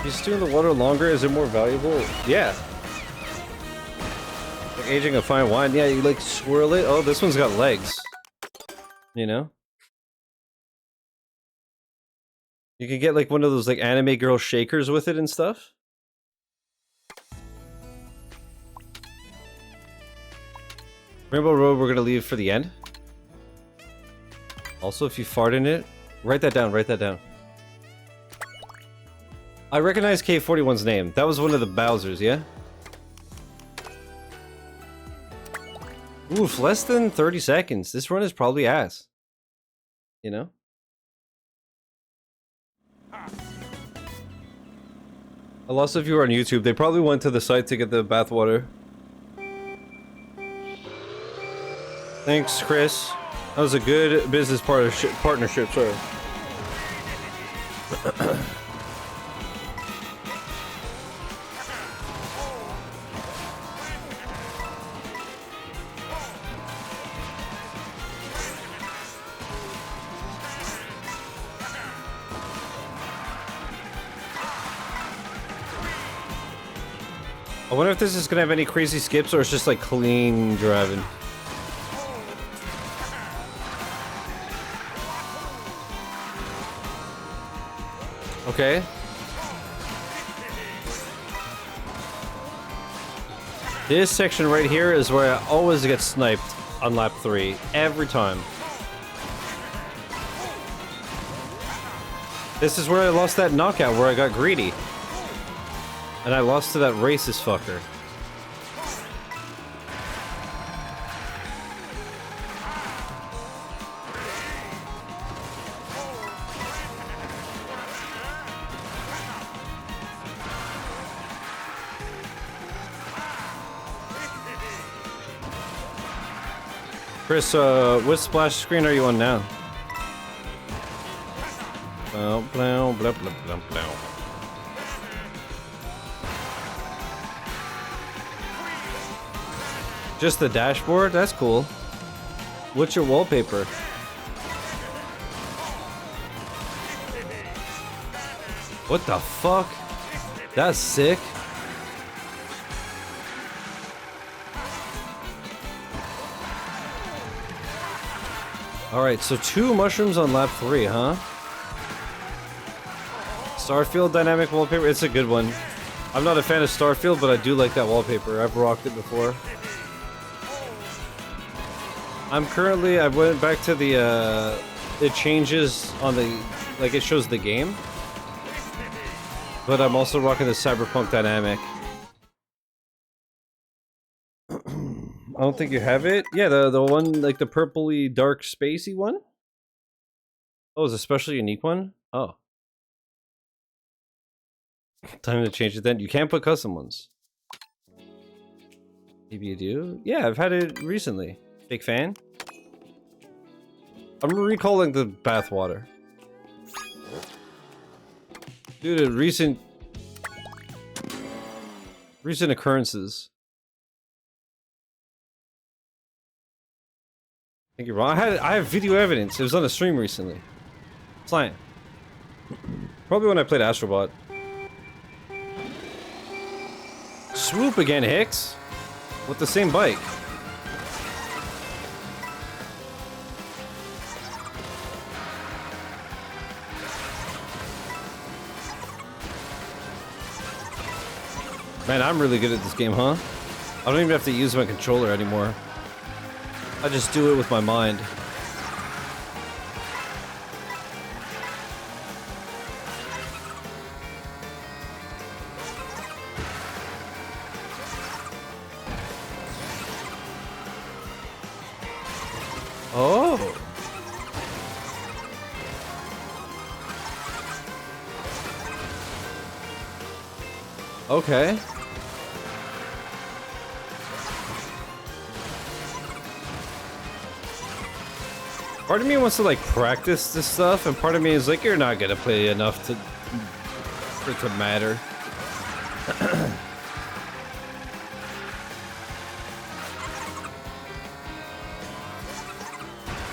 You stew in the water longer, is it more valuable? Yeah. Like aging a fine wine, yeah, you like swirl it. Oh, this one's got legs. You know? You can get like one of those like anime girl shakers with it and stuff. Rainbow Road we're gonna leave for the end. Also, if you fart in it, write that down, write that down. I recognize K41's name. That was one of the Bowsers, yeah? Oof, less than 30 seconds. This run is probably ass. You know? A lot of you are on YouTube. They probably went to the site to get the bathwater. Thanks, Chris. That was a good business partnership, sorry. I wonder if this is gonna have any crazy skips or it's just like clean driving. Okay. This section right here is where I always get sniped on lap 3. Every time. This is where I lost that knockout, where I got greedy. And I lost to that racist fucker. Chris, what splash screen are you on now? Blah, blah, blah, blah, blah, blah. Just the dashboard? That's cool. What's your wallpaper? What the fuck? That's sick. Alright, so 2 mushrooms on lap 3, huh? Starfield dynamic wallpaper, it's a good one. I'm not a fan of Starfield, but I do like that wallpaper. I've rocked it before. I went back to the, it changes on the, like it shows the game. But I'm also rocking the Cyberpunk dynamic. I don't think you have it. Yeah, the one, like the purpley dark spacey one? Oh, it's a special unique one? Oh. Time to change it then. You can't put custom ones. Maybe you do? Yeah, I've had it recently. Big fan? I'm recalling the bathwater. Due to recent occurrences. I think you're wrong. I have video evidence. It was on a stream recently. It's lying. Probably when I played Astrobot. Swoop again, Hicks. With the same bike. Man, I'm really good at this game, huh? I don't even have to use my controller anymore. I just do it with my mind. Oh. Okay. Part of me wants to like practice this stuff, and part of me is like, you're not gonna play enough for it to matter.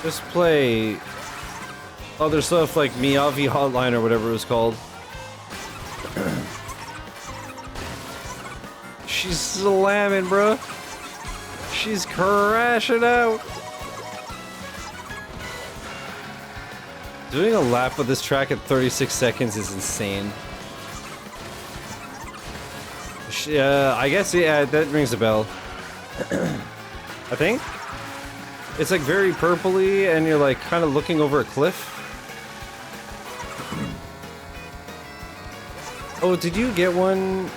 Just play other stuff like Miyavi Hotline or whatever it was called. She's slamming, bro. She's crashing out. Doing a lap of this track at 36 seconds is insane. I guess, yeah, that rings a bell. I think. It's like very purpley and you're like kind of looking over a cliff. Oh, did you get one?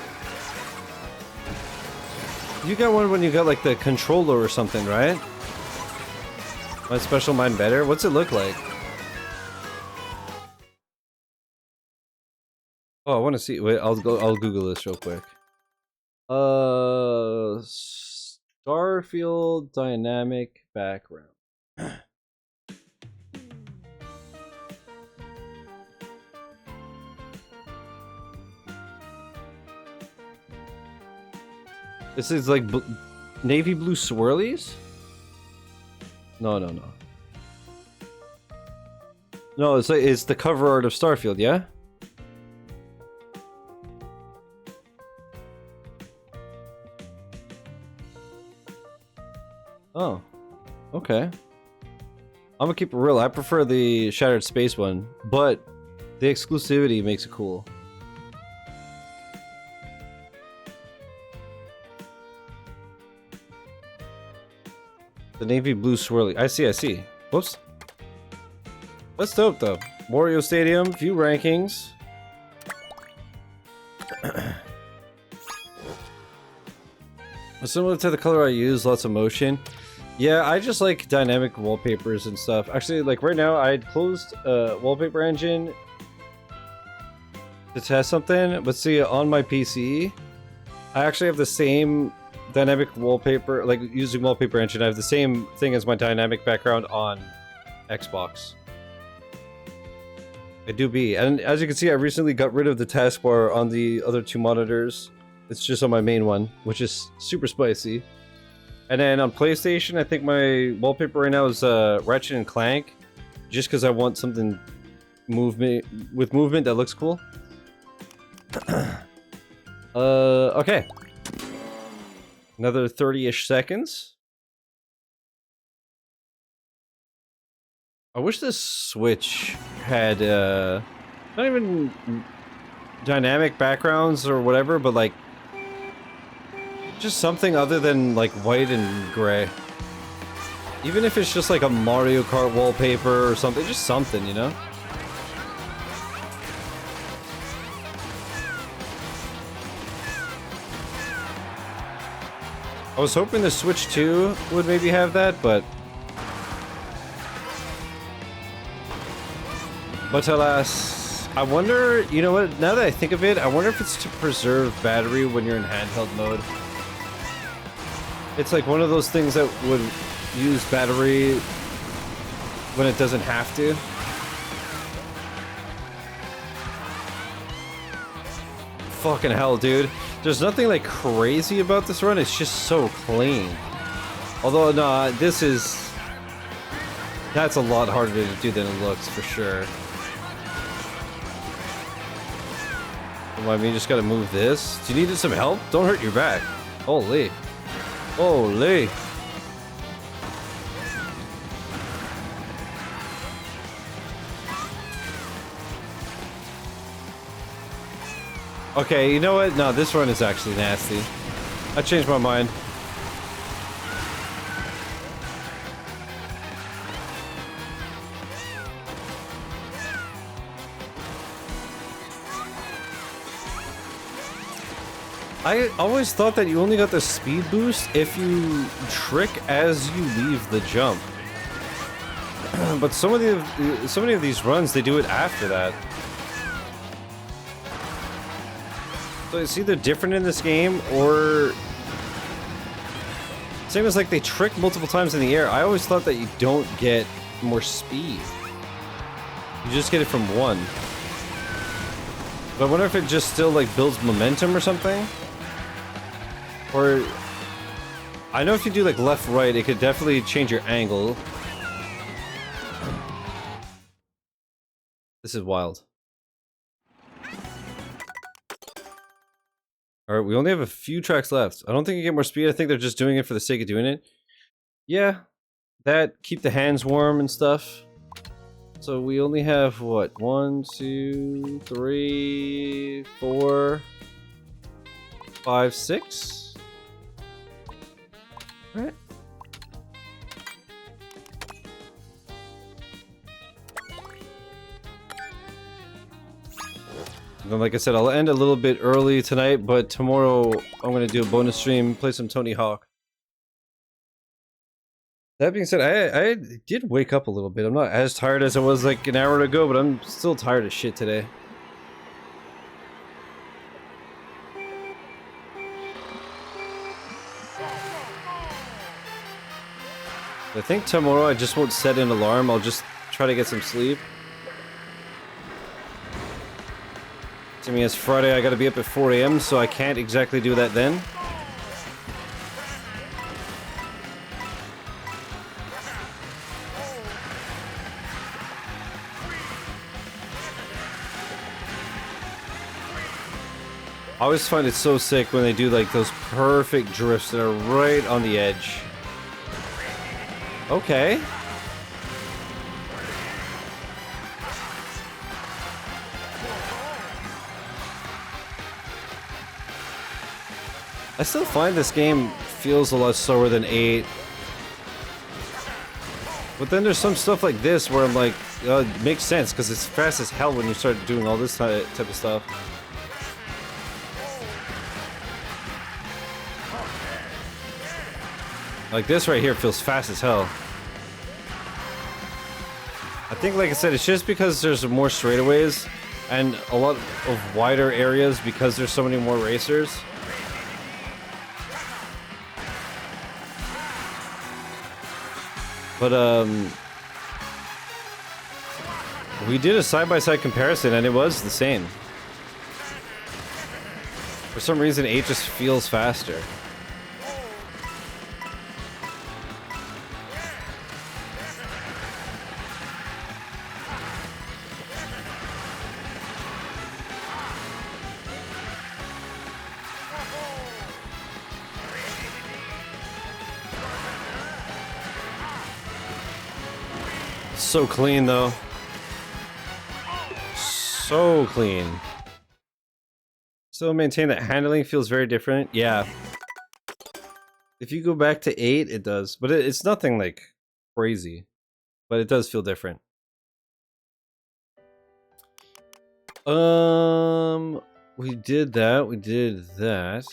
You got one when you got like the controller or something, right? My special mind better? What's it look like? Oh, I want to see. Wait, I'll Google this real quick. Starfield dynamic background. This is like navy blue swirlies? No. No, it's like it's the cover art of Starfield, yeah? Oh, okay. I'm gonna keep it real. I prefer the Shattered Space one, but the exclusivity makes it cool. The navy blue swirly. I see. Whoops. That's dope, though. Wario Stadium, view rankings. Similar to the color I use, lots of motion. Yeah, I just like dynamic wallpapers and stuff. Actually, like right now, I had closed wallpaper engine to test something, but see, on my PC, I actually have the same dynamic wallpaper, like using wallpaper engine, I have the same thing as my dynamic background on Xbox. I do be, and as you can see, I recently got rid of the taskbar on the other two monitors. It's just on my main one, which is super spicy. And then on PlayStation, I think my wallpaper right now is Ratchet and Clank, just because I want something movement that looks cool. Okay. Another 30-ish seconds. I wish this Switch had not even dynamic backgrounds or whatever, but like just something other than like white and gray. Even if it's just like a Mario Kart wallpaper or something, just something, you know? I was hoping the Switch 2 would maybe have that, but alas, I wonder, you know what, now that I think of it, I wonder if it's to preserve battery when you're in handheld mode. It's like one of those things that would use battery when it doesn't have to. Fucking hell, dude. There's nothing like crazy about this run, it's just so clean. Although, no, this is... that's a lot harder to do than it looks, for sure. Well, I mean, you just gotta move this. Do you need some help? Don't hurt your back. Holy. Holy. Okay, you know what? No, this run is actually nasty. I changed my mind. I always thought that you only got the speed boost if you trick as you leave the jump. But so many of these runs, they do it after that. So it's either different in this game, or... same as like they trick multiple times in the air. I always thought that you don't get more speed. You just get it from one. But I wonder if it just still like builds momentum or something? Or... I know if you do like left-right, it could definitely change your angle. This is wild. Alright, we only have a few tracks left. I don't think you get more speed. I think they're just doing it for the sake of doing it. Yeah, that, keep the hands warm and stuff. So we only have, what, 1, 2, 3, 4, 5, 6? Alright. And then, like I said, I'll end a little bit early tonight, but tomorrow I'm going to do a bonus stream, play some Tony Hawk. That being said, I did wake up a little bit. I'm not as tired as I was like an hour ago, but I'm still tired as shit today. I think tomorrow I just won't set an alarm. I'll just try to get some sleep. I mean, it's Friday, I gotta be up at 4 AM, so I can't exactly do that then. I always find it so sick when they do like those perfect drifts that are right on the edge. Okay. I still find this game feels a lot slower than 8. But then there's some stuff like this where I'm like, it makes sense because it's fast as hell when you start doing all this type of stuff. Like this right here feels fast as hell. I think, like I said, it's just because there's more straightaways and a lot of wider areas because there's so many more racers. But we did a side-by-side comparison and it was the same. For some reason 8 just feels faster. So clean though. So clean. Still maintain that handling feels very different. Yeah. If you go back to 8, it does. But it's nothing like crazy. But it does feel different. We did that. We did that.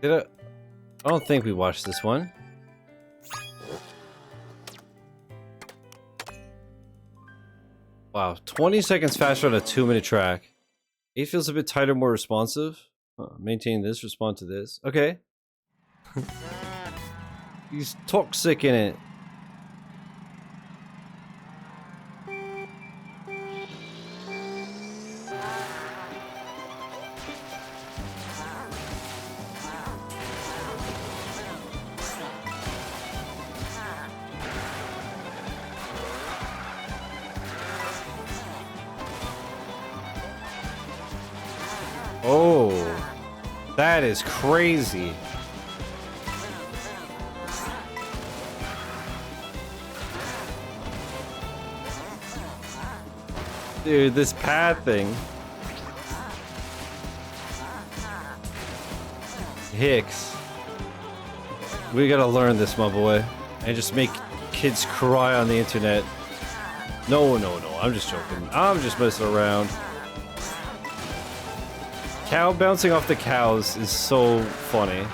I don't think we watched this one. Wow, 20 seconds faster on a 2-minute track. 8 feels a bit tighter, more responsive. Maintain this, respond to this. Okay. He's toxic in it. Oh, that is crazy. Dude, this pad thing. Hicks. We gotta learn this, my boy. And just make kids cry on the internet. No, I'm just joking. I'm just messing around. Cow bouncing off the cows is so funny.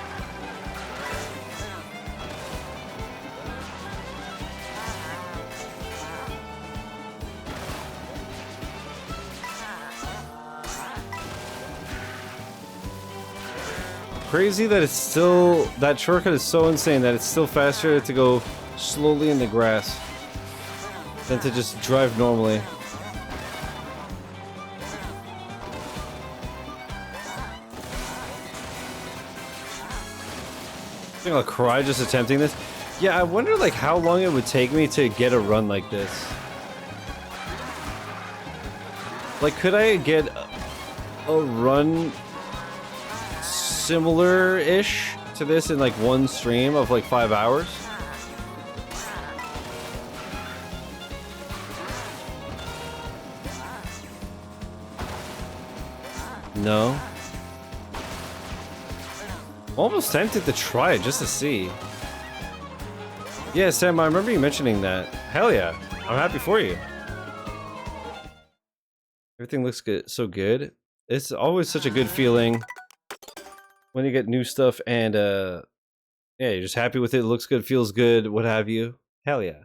Crazy that it's still... That shortcut is so insane that it's still faster to go slowly in the grass than to just drive normally. I think I'll cry just attempting this. Yeah, I wonder like how long it would take me to get a run like this. Like, could I get a run similar-ish to this in like one stream of like 5 hours? No. Almost tempted to try it just to see. Yeah, Sam, I remember you mentioning that. Hell yeah. I'm happy for you. Everything looks good, so good. It's always such a good feeling when you get new stuff and yeah, you're just happy with it. It looks good, feels good, what have you. Hell yeah.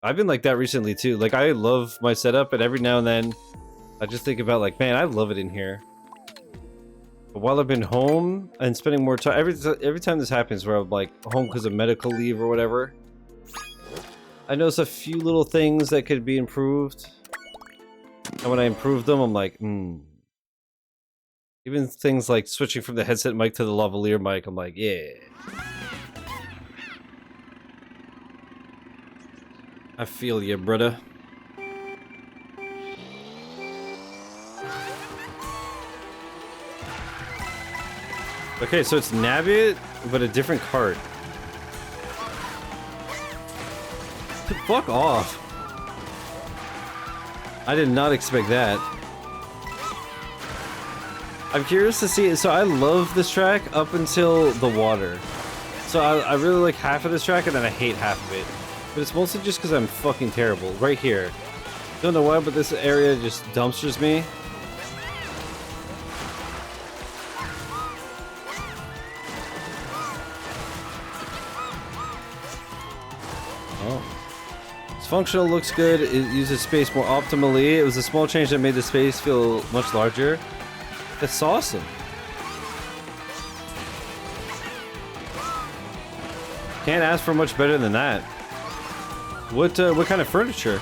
I've been like that recently too. Like, I love my setup, and every now and then I just think about like, man, I love it in here. But while I've been home and spending more time, every time this happens where I'm like home because of medical leave or whatever, I notice a few little things that could be improved. And when I improve them, I'm like, Even things like switching from the headset mic to the lavalier mic, I'm like, yeah. I feel you, brother. Okay, so it's Nabbit, but a different cart. Fuck off. I did not expect that. I'm curious to see. So I love this track up until the water. So I really like half of this track, and then I hate half of it. But it's mostly just because I'm fucking terrible. Right here. Don't know why, but this area just dumpsters me. Oh. It's functional, looks good. It uses space more optimally. It was a small change that made the space feel much larger. That's awesome. Can't ask for much better than that. What kind of furniture?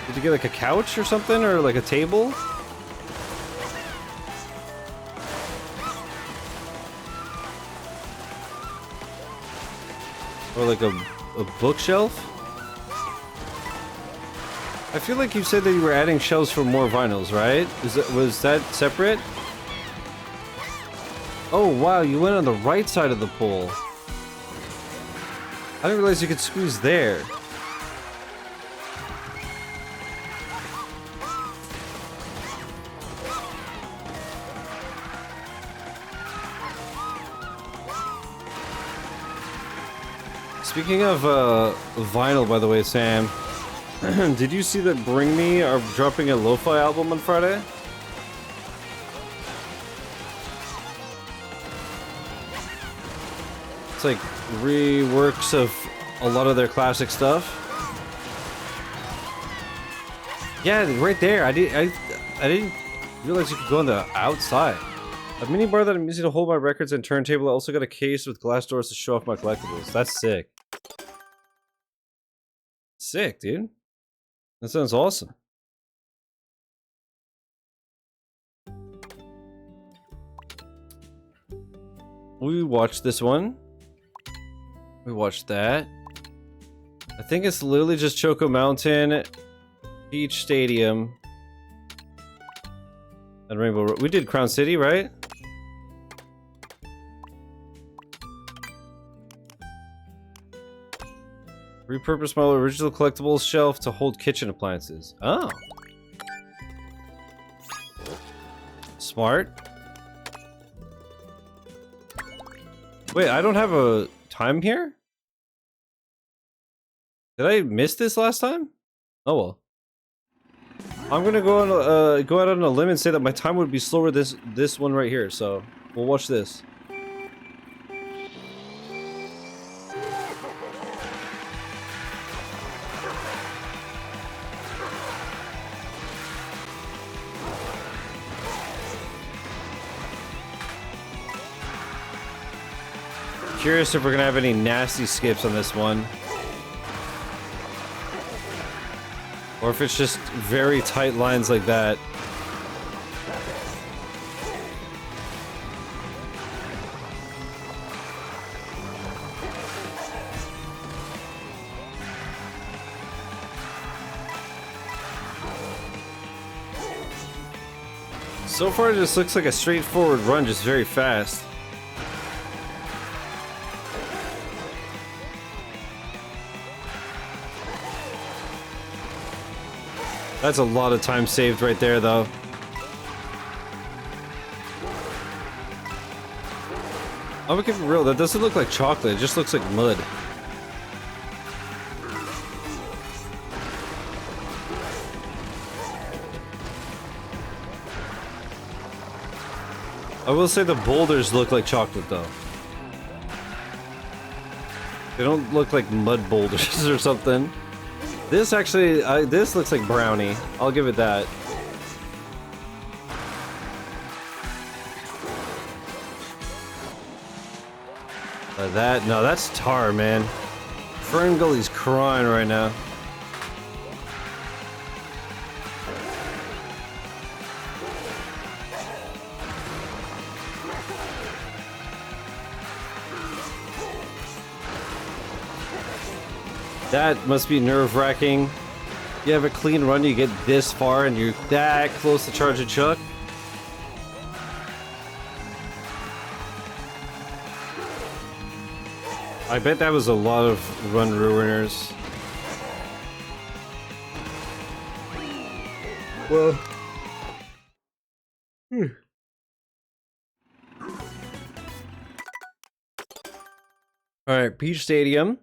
Did you get like a couch or something, or like a table? Or like a bookshelf? I feel like you said that you were adding shelves for more vinyls, right? Was that separate? Oh wow, you went on the right side of the pole. I didn't realize you could squeeze there. Speaking of vinyl, by the way, Sam, did you see that Bring Me are dropping a lo-fi album on Friday? It's like reworks of a lot of their classic stuff. Yeah, right there. I didn't realize you could go on the outside. A mini bar that I'm using to hold my records and turntable. I also got a case with glass doors to show off my collectibles. That's sick. Sick, dude. That sounds awesome. We watched this one. We watched that. I think it's literally just Choco Mountain, Beach Stadium, and Rainbow Road. We did Crown City, right? Repurpose my original collectibles shelf to hold kitchen appliances. Oh. Smart. Wait, I don't have a time here? Did I miss this last time? Oh well. I'm gonna go out on a limb and say that my time would be slower this one right here, so we'll watch this. Curious if we're gonna have any nasty skips on this one. Or if it's just very tight lines like that. So far it just looks like a straightforward run, just very fast. That's a lot of time saved right there, though. I'm gonna keep it real, that doesn't look like chocolate, it just looks like mud. I will say the boulders look like chocolate, though. They don't look like mud boulders or something. This actually, this looks like brownie. I'll give it that. No, that's tar, man. Fern Gully's crying right now. That must be nerve-wracking. You have a clean run, you get this far, and you're that close to charging Chuck. I bet that was a lot of run ruiners. Well... Alright, Peach Stadium.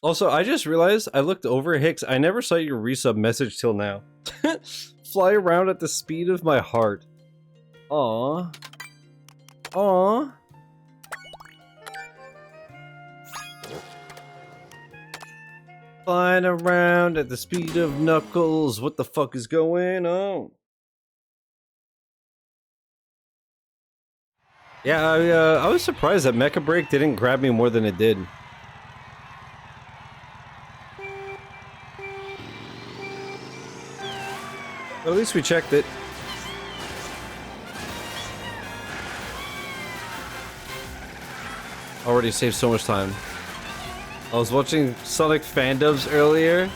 Also, I just realized I looked over Hicks. I never saw your resub message till now. Fly around at the speed of my heart. Aww. Aww. Flying around at the speed of Knuckles. What the fuck is going on? Yeah, I was surprised that Mecha Break didn't grab me more than it did. At least we checked it. Already saved so much time. I was watching Sonic fandubs earlier.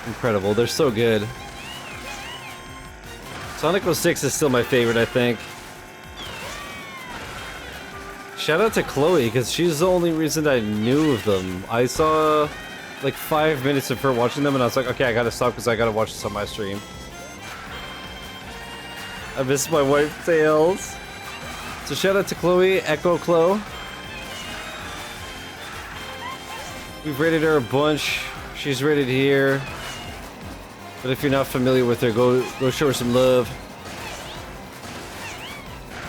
Incredible, they're so good. Sonic 06 is still my favorite, I think. Shout out to Chloe, because she's the only reason I knew of them. I saw like 5 minutes of her watching them and I was like, okay, I gotta stop because I gotta watch this on my stream. I miss my white tails. So shout out to Chloe, Echo Chloe. We've rated her a bunch. She's rated here. But if you're not familiar with her, go show her some love.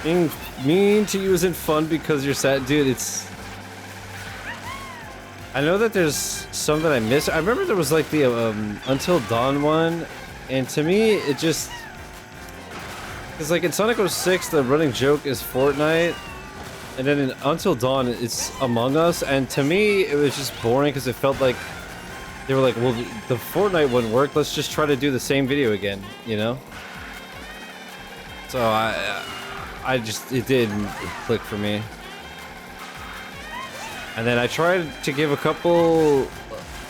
Being mean to you isn't fun because you're sad. Dude, it's... I know that there's some that I missed. I remember there was like the Until Dawn one. And to me, it just... Because like in Sonic 06, the running joke is Fortnite. And then in Until Dawn, it's Among Us. And to me, it was just boring because it felt like... They were like, well, the Fortnite wouldn't work. Let's just try to do the same video again, you know? So I just, it didn't click for me. And then I tried to give a couple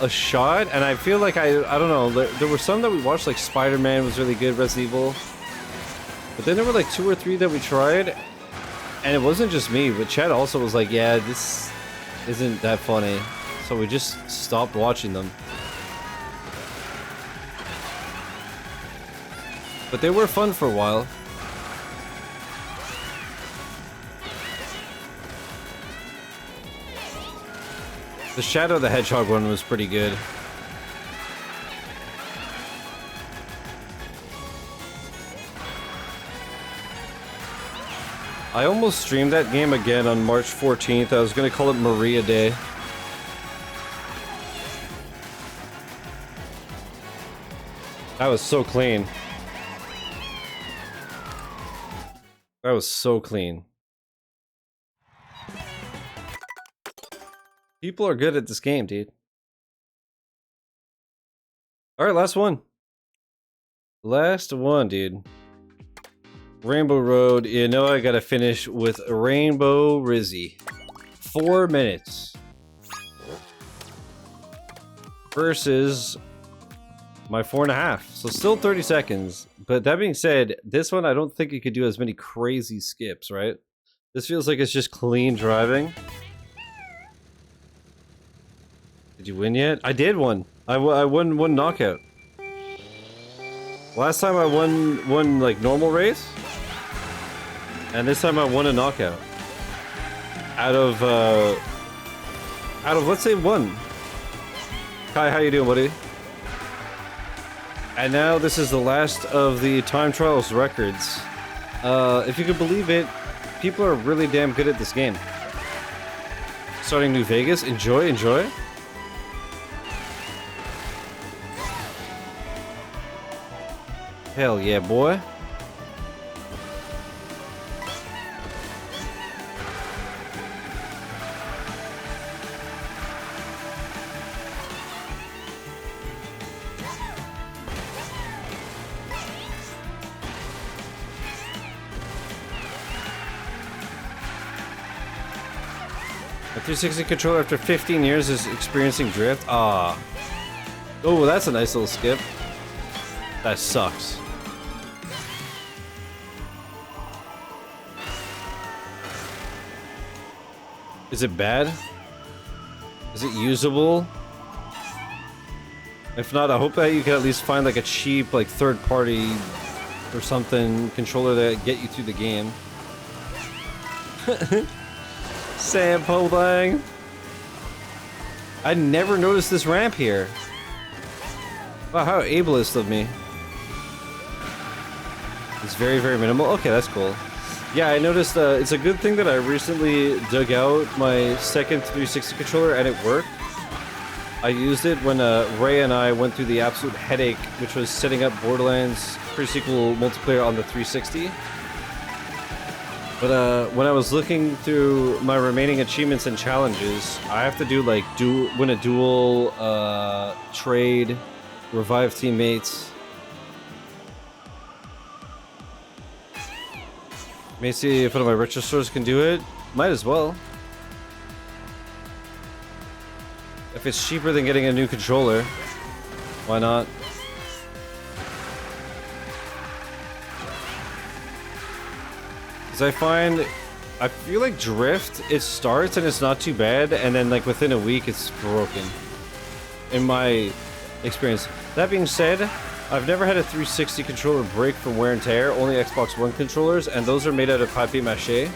a shot, and I feel like I don't know, there were some that we watched, like Spider-Man was really good, Resident Evil. But then there were like 2 or 3 that we tried, and it wasn't just me, but Chad also was like, yeah, this isn't that funny. So we just stopped watching them. But they were fun for a while. The Shadow the Hedgehog one was pretty good. I almost streamed that game again on March 14th. I was gonna call it Maria Day. That was so clean. That was so clean. People are good at this game, dude. Alright, last one. Last one, dude. Rainbow Road. You know I gotta finish with Rainbow Rizzy. 4 minutes. Versus my 4.5. So still 30 seconds. But that being said, this one I don't think you could do as many crazy skips, right? This feels like it's just clean driving. Did you win yet? I did win. I won one knockout. Last time I won like normal race. And this time I won a knockout. Out of let's say 1. Kai, how you doing, buddy? And now this is the last of the time trials records. If you could believe it, people are really damn good at this game. Starting New Vegas, enjoy. Hell yeah, boy. A 360 controller after 15 years is experiencing drift. Ah. Oh, that's a nice little skip. That sucks. Is it bad? Is it usable? If not, I hope that you can at least find like a cheap, like third-party or something controller that get you through the game. Sam Podang. I never noticed this ramp here. Wow, how ableist of me. It's very, very minimal. Okay, that's cool. Yeah, I noticed it's a good thing that I recently dug out my second 360 controller and it worked. I used it when Ray and I went through the absolute headache, which was setting up Borderlands pre-sequel multiplayer on the 360. But when I was looking through my remaining achievements and challenges, I have to do like win a duel, trade, revive teammates. May see if one of my retro stores can do it. Might as well. If it's cheaper than getting a new controller, why not? Because I feel like Drift, it starts and it's not too bad, and then like within a week it's broken. In my experience. That being said, I've never had a 360 controller break from wear and tear, only Xbox One controllers, and those are made out of papier-mâché,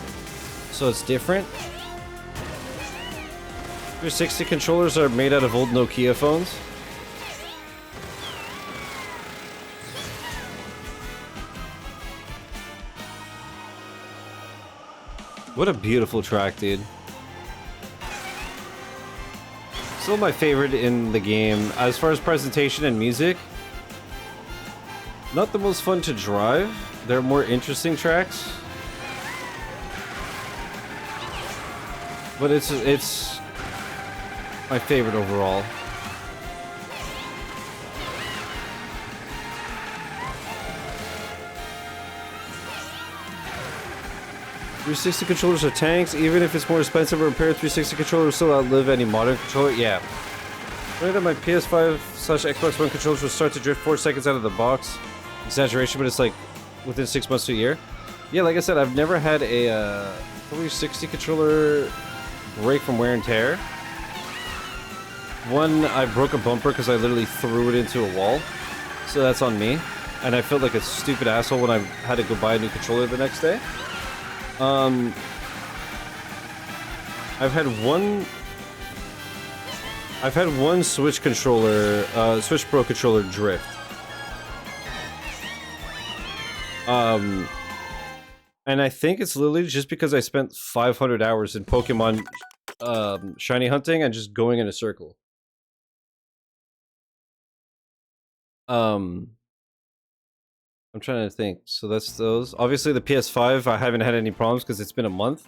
so it's different. 360 controllers are made out of old Nokia phones. What a beautiful track, dude. Still my favorite in the game. As far as presentation and music, not the most fun to drive. There are more interesting tracks. But it's my favorite overall. .360 controllers are tanks. Even if it's more expensive, a repaired 360 controller will still outlive any modern controller. Yeah. Right on my PS5/Xbox One controllers will start to drift 4 seconds out of the box. Exaggeration, but it's like within 6 months to a year. Yeah, like I said, I've never had a 360 controller break from wear and tear. One, I broke a bumper because I literally threw it into a wall. So that's on me. And I felt like a stupid asshole when I had to go buy a new controller the next day. I've had one Switch controller, Switch Pro controller drift. And I think it's literally just because I spent 500 hours in Pokemon, shiny hunting and just going in a circle. I'm trying to think. So that's those. Obviously the PS5, I haven't had any problems because it's been a month.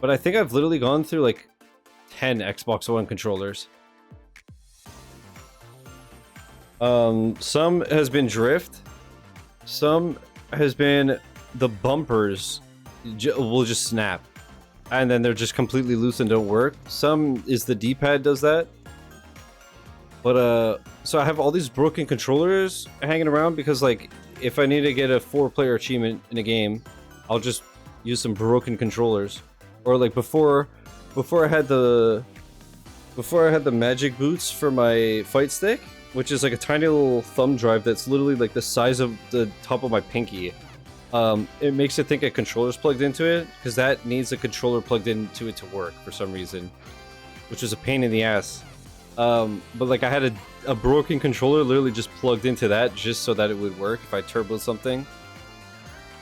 But I think I've literally gone through like 10 Xbox One controllers. Some has been drift. Some has been the bumpers will just snap. And then they're just completely loose and don't work. Some is the D-pad does that. But, so I have all these broken controllers hanging around because, like, if I need to get a 4-player achievement in a game, I'll just use some broken controllers. Or, like, before I had the magic boots for my fight stick, which is like a tiny little thumb drive that's literally like the size of the top of my pinky. It makes it think a controller's plugged into it, because that needs a controller plugged into it to work for some reason, which was a pain in the ass. But like I had a broken controller literally just plugged into that just so that it would work if I turboed something.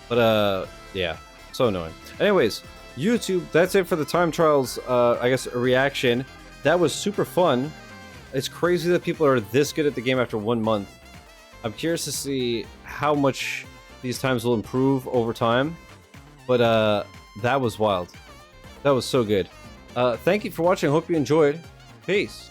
But yeah, so annoying. Anyways, YouTube, that's it for the time trials, I guess a reaction. That was super fun. It's crazy that people are this good at the game after 1 month. I'm curious to see how much these times will improve over time. But that was wild. That was so good. Thank you for watching. I hope you enjoyed. Peace.